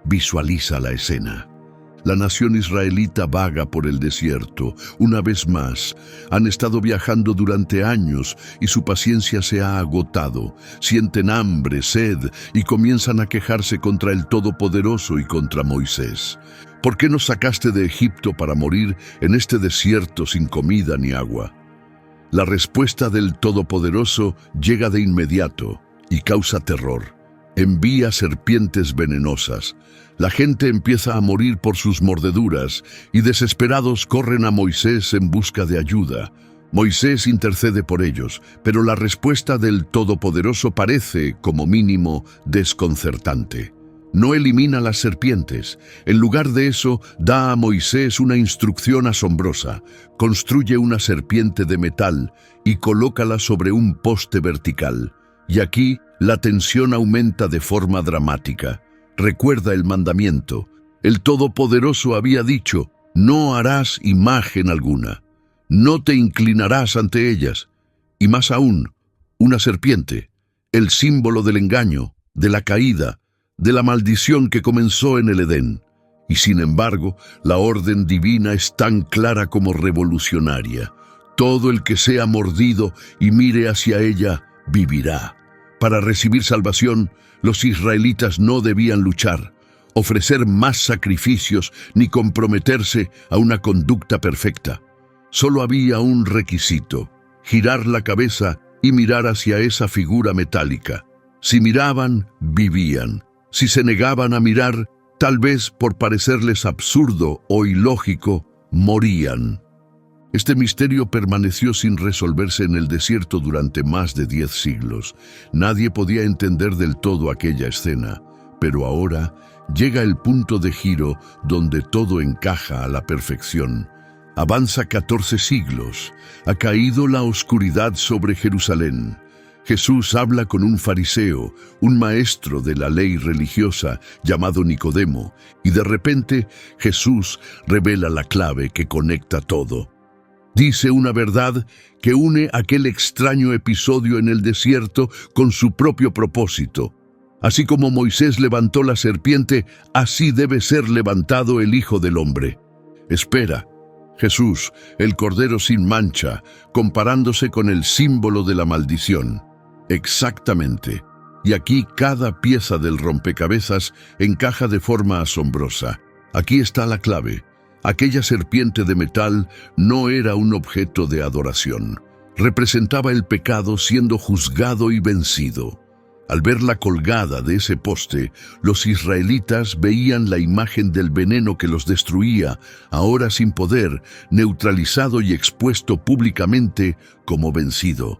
Visualiza la escena. La nación israelita vaga por el desierto. Una vez más, han estado viajando durante años y su paciencia se ha agotado. Sienten hambre, sed y comienzan a quejarse contra el Todopoderoso y contra Moisés. ¿Por qué nos sacaste de Egipto para morir en este desierto sin comida ni agua? La respuesta del Todopoderoso llega de inmediato y causa terror. Envía serpientes venenosas. La gente empieza a morir por sus mordeduras y desesperados corren a Moisés en busca de ayuda. Moisés intercede por ellos, pero la respuesta del Todopoderoso parece, como mínimo, desconcertante. No elimina las serpientes. En lugar de eso, da a Moisés una instrucción asombrosa. Construye una serpiente de metal y colócala sobre un poste vertical. Y aquí, la tensión aumenta de forma dramática. Recuerda el mandamiento. El Todopoderoso había dicho, no harás imagen alguna. No te inclinarás ante ellas. Y más aún, una serpiente, el símbolo del engaño, de la caída, de la maldición que comenzó en el Edén. Y sin embargo, la orden divina es tan clara como revolucionaria. Todo el que sea mordido y mire hacia ella, vivirá. Para recibir salvación, los israelitas no debían luchar. ofrecer más sacrificios ni comprometerse a una conducta perfecta. Solo había un requisito: girar la cabeza y mirar hacia esa figura metálica. Si miraban, vivían. Si se negaban a mirar, tal vez por parecerles absurdo o ilógico, morían. Este misterio permaneció sin resolverse en el desierto durante más de 10 siglos. Nadie podía entender del todo aquella escena, pero ahora llega el punto de giro donde todo encaja a la perfección. Avanza 14 siglos, ha caído la oscuridad sobre Jerusalén. Jesús habla con un fariseo, un maestro de la ley religiosa llamado Nicodemo, y de repente Jesús revela la clave que conecta todo. Dice una verdad que une aquel extraño episodio en el desierto con su propio propósito. Así como Moisés levantó la serpiente, así debe ser levantado el Hijo del Hombre. Espera, Jesús, el Cordero sin mancha, comparándose con el símbolo de la maldición. Exactamente. Y aquí cada pieza del rompecabezas encaja de forma asombrosa. Aquí está la clave. Aquella serpiente de metal no era un objeto de adoración. Representaba el pecado siendo juzgado y vencido. Al verla colgada de ese poste, los israelitas veían la imagen del veneno que los destruía, ahora sin poder, neutralizado y expuesto públicamente como vencido.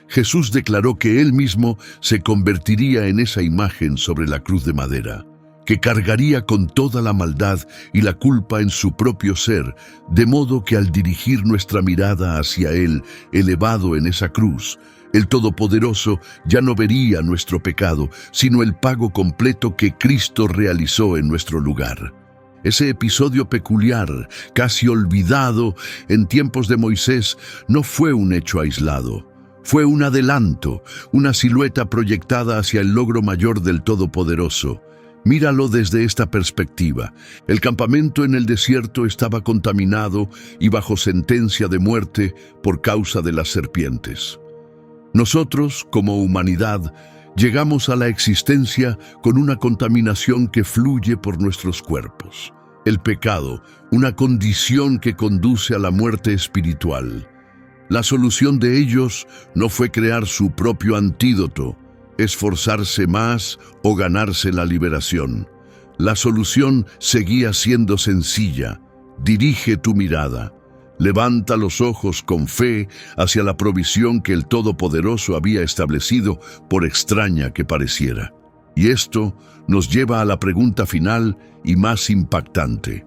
Jesús declaró que él mismo se convertiría en esa imagen sobre la cruz de madera, que cargaría con toda la maldad y la culpa en su propio ser, de modo que al dirigir nuestra mirada hacia él, elevado en esa cruz, el Todopoderoso ya no vería nuestro pecado, sino el pago completo que Cristo realizó en nuestro lugar. Ese episodio peculiar, casi olvidado en tiempos de Moisés, no fue un hecho aislado. Fue un adelanto, una silueta proyectada hacia el logro mayor del Todopoderoso. Míralo desde esta perspectiva. El campamento en el desierto estaba contaminado y bajo sentencia de muerte por causa de las serpientes. Nosotros, como humanidad, llegamos a la existencia con una contaminación que fluye por nuestros cuerpos. El pecado, una condición que conduce a la muerte espiritual. La solución de ellos no fue crear su propio antídoto, esforzarse más o ganarse la liberación. La solución seguía siendo sencilla: dirige tu mirada. Levanta los ojos con fe hacia la provisión que el Todopoderoso había establecido, por extraña que pareciera. Y esto nos lleva a la pregunta final y más impactante.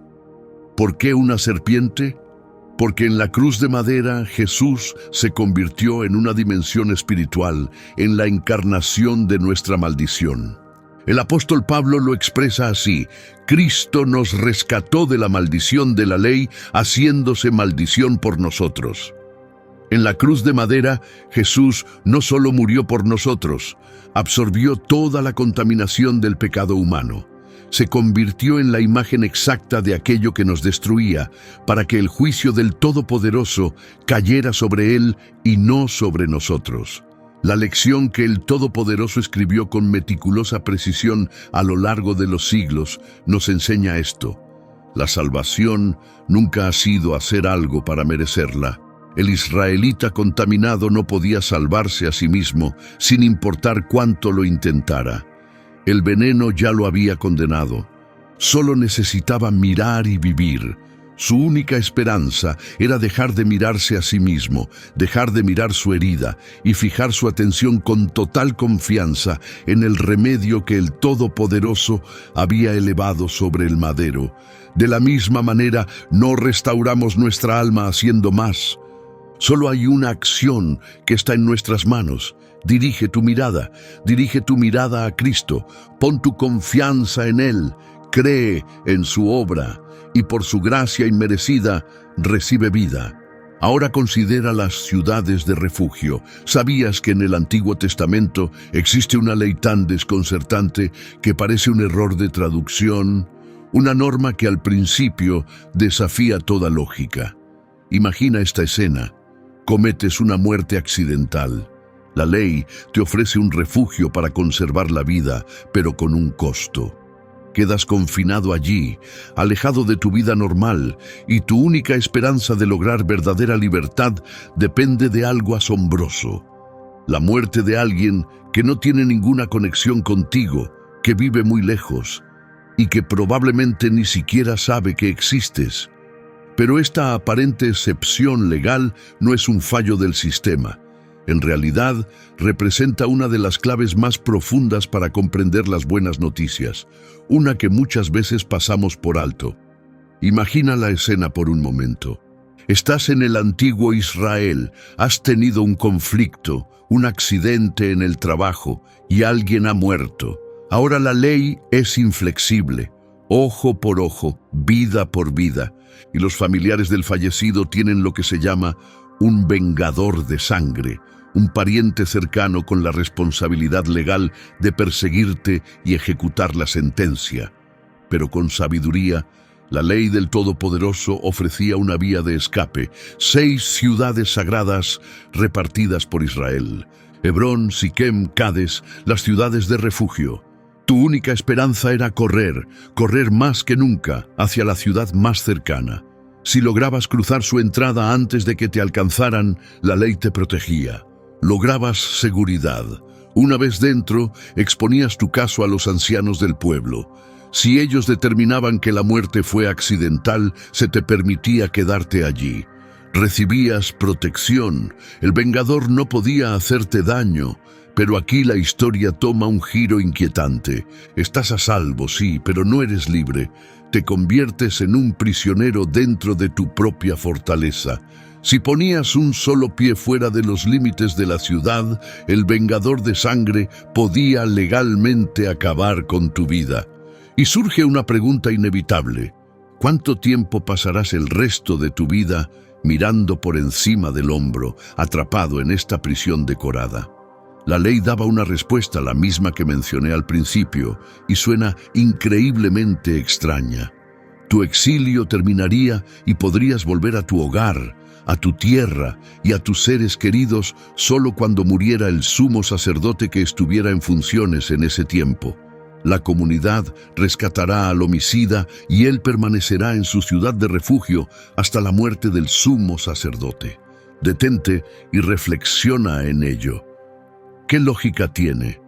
¿Por qué una serpiente? Porque en la cruz de madera Jesús se convirtió en una dimensión espiritual, en la encarnación de nuestra maldición. El apóstol Pablo lo expresa así: Cristo nos rescató de la maldición de la ley, haciéndose maldición por nosotros. En la cruz de madera, Jesús no solo murió por nosotros, absorbió toda la contaminación del pecado humano. Se convirtió en la imagen exacta de aquello que nos destruía, para que el juicio del Todopoderoso cayera sobre él y no sobre nosotros. La lección que el Todopoderoso escribió con meticulosa precisión a lo largo de los siglos nos enseña esto: la salvación nunca ha sido hacer algo para merecerla. El israelita contaminado no podía salvarse a sí mismo, sin importar cuánto lo intentara. El veneno ya lo había condenado. Solo necesitaba mirar y vivir. Su única esperanza era dejar de mirarse a sí mismo, dejar de mirar su herida y fijar su atención con total confianza en el remedio que el Todopoderoso había elevado sobre el madero. De la misma manera, no restauramos nuestra alma haciendo más. Solo hay una acción que está en nuestras manos. Dirige tu mirada a Cristo, pon tu confianza en Él, cree en su obra y por su gracia inmerecida recibe vida. Ahora considera las ciudades de refugio. ¿Sabías que en el Antiguo Testamento existe una ley tan desconcertante que parece un error de traducción? Una norma que al principio desafía toda lógica. Imagina esta escena. Cometes una muerte accidental. La ley te ofrece un refugio para conservar la vida, pero con un costo. Quedas confinado allí, alejado de tu vida normal, y tu única esperanza de lograr verdadera libertad depende de algo asombroso: la muerte de alguien que no tiene ninguna conexión contigo, que vive muy lejos, y que probablemente ni siquiera sabe que existes. Pero esta aparente excepción legal no es un fallo del sistema. En realidad, representa una de las claves más profundas para comprender las buenas noticias, una que muchas veces pasamos por alto. Imagina la escena por un momento. Estás en el antiguo Israel, has tenido un conflicto, un accidente en el trabajo y alguien ha muerto. Ahora la ley es inflexible, ojo por ojo, vida por vida, y los familiares del fallecido tienen lo que se llama un vengador de sangre, un pariente cercano con la responsabilidad legal de perseguirte y ejecutar la sentencia. Pero con sabiduría, la ley del Todopoderoso ofrecía una vía de escape: 6 ciudades sagradas repartidas por Israel: Hebrón, Siquem, Cades, las ciudades de refugio. Tu única esperanza era correr más que nunca hacia la ciudad más cercana. Si lograbas cruzar su entrada antes de que te alcanzaran, la ley te protegía. Lograbas seguridad. Una vez dentro, exponías tu caso a los ancianos del pueblo. Si ellos determinaban que la muerte fue accidental, se te permitía quedarte allí. Recibías protección. El vengador no podía hacerte daño. Pero aquí la historia toma un giro inquietante. Estás a salvo, sí, pero no eres libre. Te conviertes en un prisionero dentro de tu propia fortaleza. Si ponías un solo pie fuera de los límites de la ciudad, el vengador de sangre podía legalmente acabar con tu vida. Y surge una pregunta inevitable: ¿cuánto tiempo pasarás el resto de tu vida mirando por encima del hombro, atrapado en esta prisión decorada? La ley daba una respuesta, la misma que mencioné al principio, y suena increíblemente extraña. Tu exilio terminaría y podrías volver a tu hogar, a tu tierra y a tus seres queridos solo cuando muriera el sumo sacerdote que estuviera en funciones en ese tiempo. La comunidad rescatará al homicida y él permanecerá en su ciudad de refugio hasta la muerte del sumo sacerdote. Detente y reflexiona en ello. ¿Qué lógica tiene?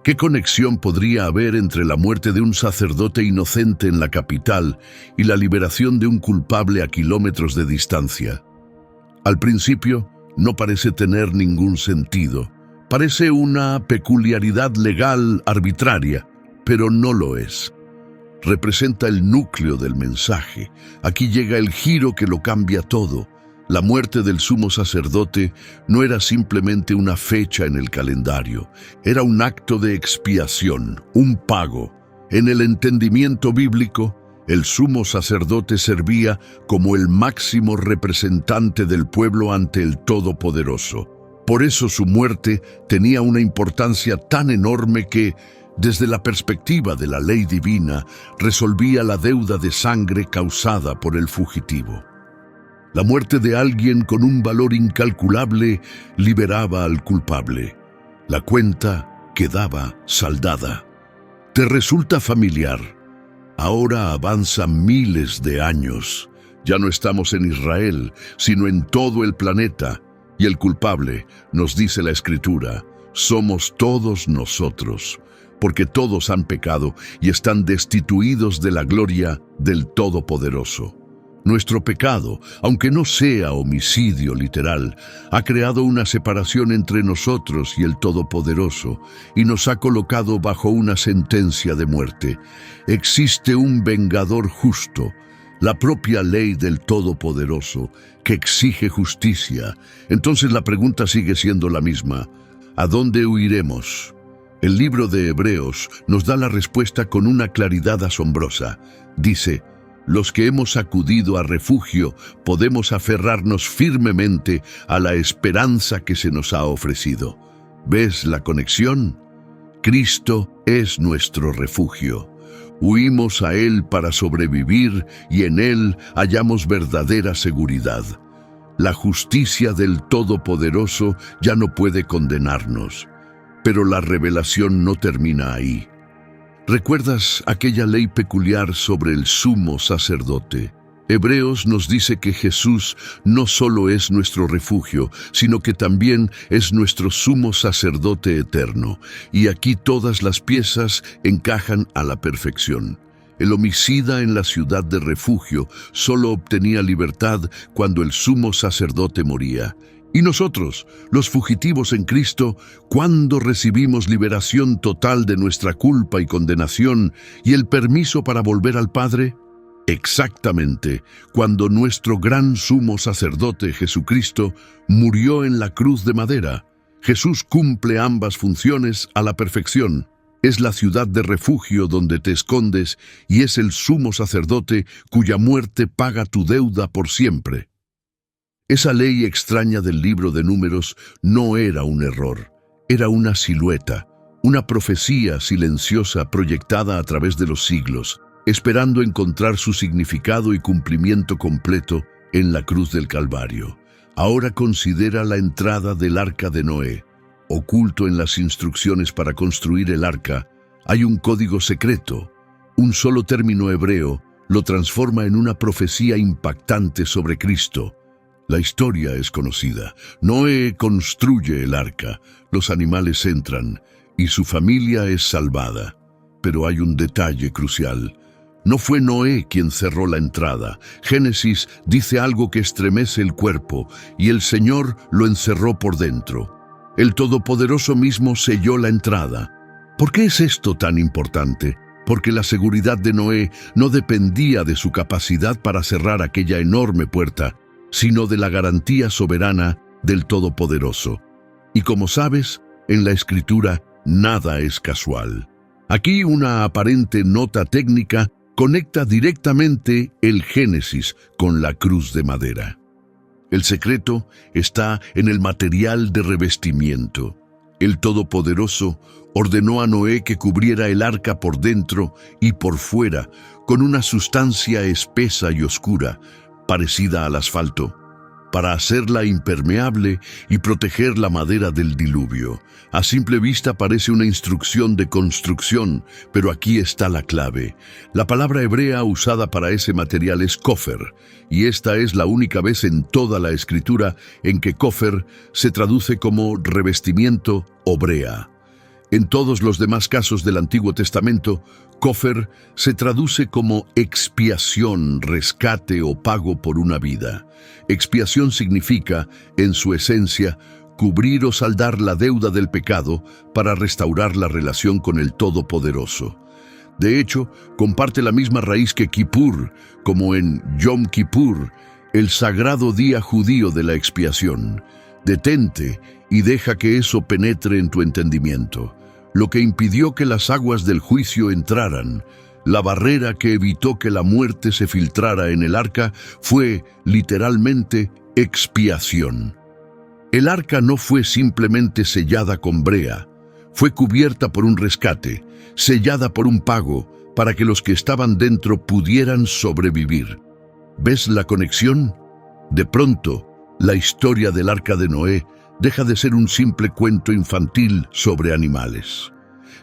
¿Qué conexión podría haber entre la muerte de un sacerdote inocente en la capital y la liberación de un culpable a kilómetros de distancia? Al principio, no parece tener ningún sentido. Parece una peculiaridad legal arbitraria, pero no lo es. Representa el núcleo del mensaje. Aquí llega el giro que lo cambia todo. La muerte del sumo sacerdote no era simplemente una fecha en el calendario, era un acto de expiación, un pago. En el entendimiento bíblico, el sumo sacerdote servía como el máximo representante del pueblo ante el Todopoderoso. Por eso su muerte tenía una importancia tan enorme que, desde la perspectiva de la ley divina, resolvía la deuda de sangre causada por el fugitivo. La muerte de alguien con un valor incalculable liberaba al culpable. La cuenta quedaba saldada. ¿Te resulta familiar? Ahora avanzan miles de años. Ya no estamos en Israel, sino en todo el planeta. Y el culpable, nos dice la Escritura, somos todos nosotros, porque todos han pecado y están destituidos de la gloria del Todopoderoso. Nuestro pecado, aunque no sea homicidio literal, ha creado una separación entre nosotros y el Todopoderoso y nos ha colocado bajo una sentencia de muerte. Existe un vengador justo, la propia ley del Todopoderoso, que exige justicia. Entonces la pregunta sigue siendo la misma: ¿a dónde huiremos? El libro de Hebreos nos da la respuesta con una claridad asombrosa. Dice: los que hemos acudido a refugio podemos aferrarnos firmemente a la esperanza que se nos ha ofrecido. ¿Ves la conexión? Cristo es nuestro refugio. Huimos a Él para sobrevivir y en Él hallamos verdadera seguridad. La justicia del Todopoderoso ya no puede condenarnos. Pero la revelación no termina ahí. ¿Recuerdas aquella ley peculiar sobre el sumo sacerdote? Hebreos nos dice que Jesús no solo es nuestro refugio, sino que también es nuestro sumo sacerdote eterno. Y aquí todas las piezas encajan a la perfección. El homicida en la ciudad de refugio solo obtenía libertad cuando el sumo sacerdote moría. Y nosotros, los fugitivos en Cristo, ¿cuándo recibimos liberación total de nuestra culpa y condenación y el permiso para volver al Padre? Exactamente, cuando nuestro gran sumo sacerdote Jesucristo murió en la cruz de madera. Jesús cumple ambas funciones a la perfección. Es la ciudad de refugio donde te escondes y es el sumo sacerdote cuya muerte paga tu deuda por siempre. Esa ley extraña del libro de Números no era un error, era una silueta, una profecía silenciosa proyectada a través de los siglos, esperando encontrar su significado y cumplimiento completo en la cruz del Calvario. Ahora considera la entrada del arca de Noé. Oculto en las instrucciones para construir el arca, hay un código secreto. Un solo término hebreo lo transforma en una profecía impactante sobre Cristo. La historia es conocida. Noé construye el arca, los animales entran y su familia es salvada. Pero hay un detalle crucial. No fue Noé quien cerró la entrada. Génesis dice algo que estremece el cuerpo y el Señor lo encerró por dentro. El Todopoderoso mismo selló la entrada. ¿Por qué es esto tan importante? Porque la seguridad de Noé no dependía de su capacidad para cerrar aquella enorme puerta, sino de la garantía soberana del Todopoderoso. Y como sabes, en la Escritura nada es casual. Aquí una aparente nota técnica conecta directamente el Génesis con la cruz de madera. El secreto está en el material de revestimiento. El Todopoderoso ordenó a Noé que cubriera el arca por dentro y por fuera con una sustancia espesa y oscura, parecida al asfalto, para hacerla impermeable y proteger la madera del diluvio. A simple vista parece una instrucción de construcción, pero aquí está la clave. La palabra hebrea usada para ese material es kofer, y esta es la única vez en toda la Escritura en que kofer se traduce como revestimiento o brea. En todos los demás casos del Antiguo Testamento, kofer se traduce como expiación, rescate o pago por una vida. Expiación significa, en su esencia, cubrir o saldar la deuda del pecado para restaurar la relación con el Todopoderoso. De hecho, comparte la misma raíz que Kippur, como en Yom Kippur, el sagrado día judío de la expiación. Detente y deja que eso penetre en tu entendimiento. Lo que impidió que las aguas del juicio entraran, la barrera que evitó que la muerte se filtrara en el arca, fue literalmente expiación. El arca no fue simplemente sellada con brea, fue cubierta por un rescate, sellada por un pago, para que los que estaban dentro pudieran sobrevivir. ¿Ves la conexión? De pronto, la historia del arca de Noé deja de ser un simple cuento infantil sobre animales.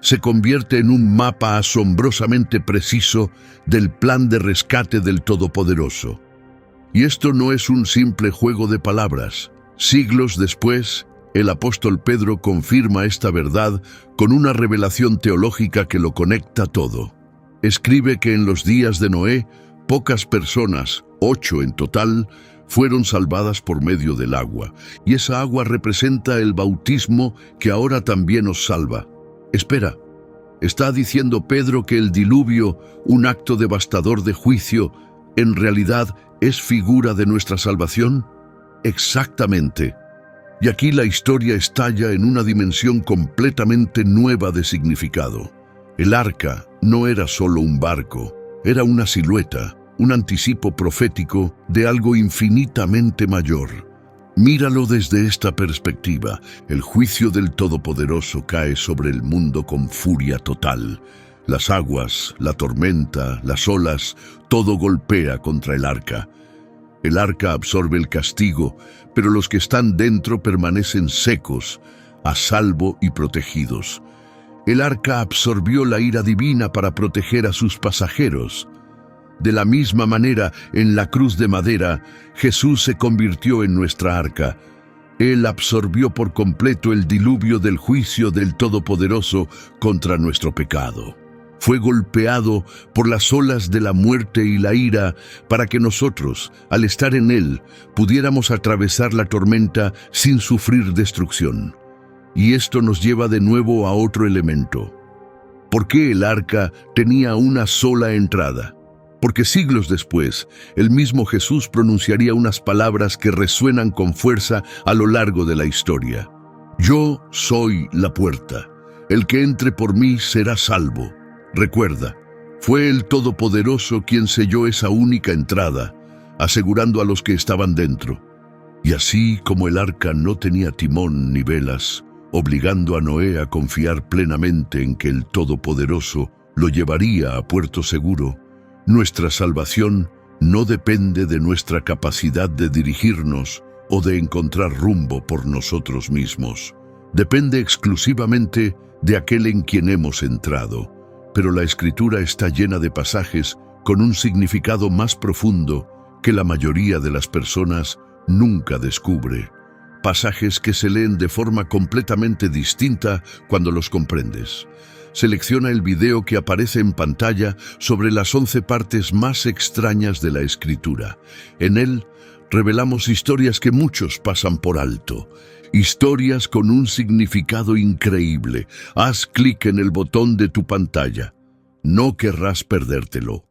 Se convierte en un mapa asombrosamente preciso del plan de rescate del Todopoderoso. Y esto no es un simple juego de palabras. Siglos después, el apóstol Pedro confirma esta verdad con una revelación teológica que lo conecta todo. Escribe que en los días de Noé, pocas personas, 8 en total, fueron salvadas por medio del agua, y esa agua representa el bautismo que ahora también nos salva. Espera, ¿está diciendo Pedro que el diluvio, un acto devastador de juicio, en realidad es figura de nuestra salvación? Exactamente. Y aquí la historia estalla en una dimensión completamente nueva de significado. El arca no era solo un barco, era una silueta, un anticipo profético de algo infinitamente mayor. Míralo desde esta perspectiva. El juicio del Todopoderoso cae sobre el mundo con furia total. Las aguas, la tormenta, las olas, todo golpea contra el arca. El arca absorbe el castigo, pero los que están dentro permanecen secos, a salvo y protegidos. El arca absorbió la ira divina para proteger a sus pasajeros. De la misma manera, en la cruz de madera, Jesús se convirtió en nuestra arca. Él absorbió por completo el diluvio del juicio del Todopoderoso contra nuestro pecado. Fue golpeado por las olas de la muerte y la ira para que nosotros, al estar en Él, pudiéramos atravesar la tormenta sin sufrir destrucción. Y esto nos lleva de nuevo a otro elemento. ¿Por qué el arca tenía una sola entrada? Porque siglos después, el mismo Jesús pronunciaría unas palabras que resuenan con fuerza a lo largo de la historia. Yo soy la puerta. El que entre por mí será salvo. Recuerda, fue el Todopoderoso quien selló esa única entrada, asegurando a los que estaban dentro. Y así como el arca no tenía timón ni velas, obligando a Noé a confiar plenamente en que el Todopoderoso lo llevaría a puerto seguro, nuestra salvación no depende de nuestra capacidad de dirigirnos o de encontrar rumbo por nosotros mismos. Depende exclusivamente de aquel en quien hemos entrado. Pero la Escritura está llena de pasajes con un significado más profundo que la mayoría de las personas nunca descubre. Pasajes que se leen de forma completamente distinta cuando los comprendes. Selecciona el video que aparece en pantalla sobre las 11 partes más extrañas de la Escritura. En él revelamos historias que muchos pasan por alto. Historias con un significado increíble. Haz clic en el botón de tu pantalla. No querrás perdértelo.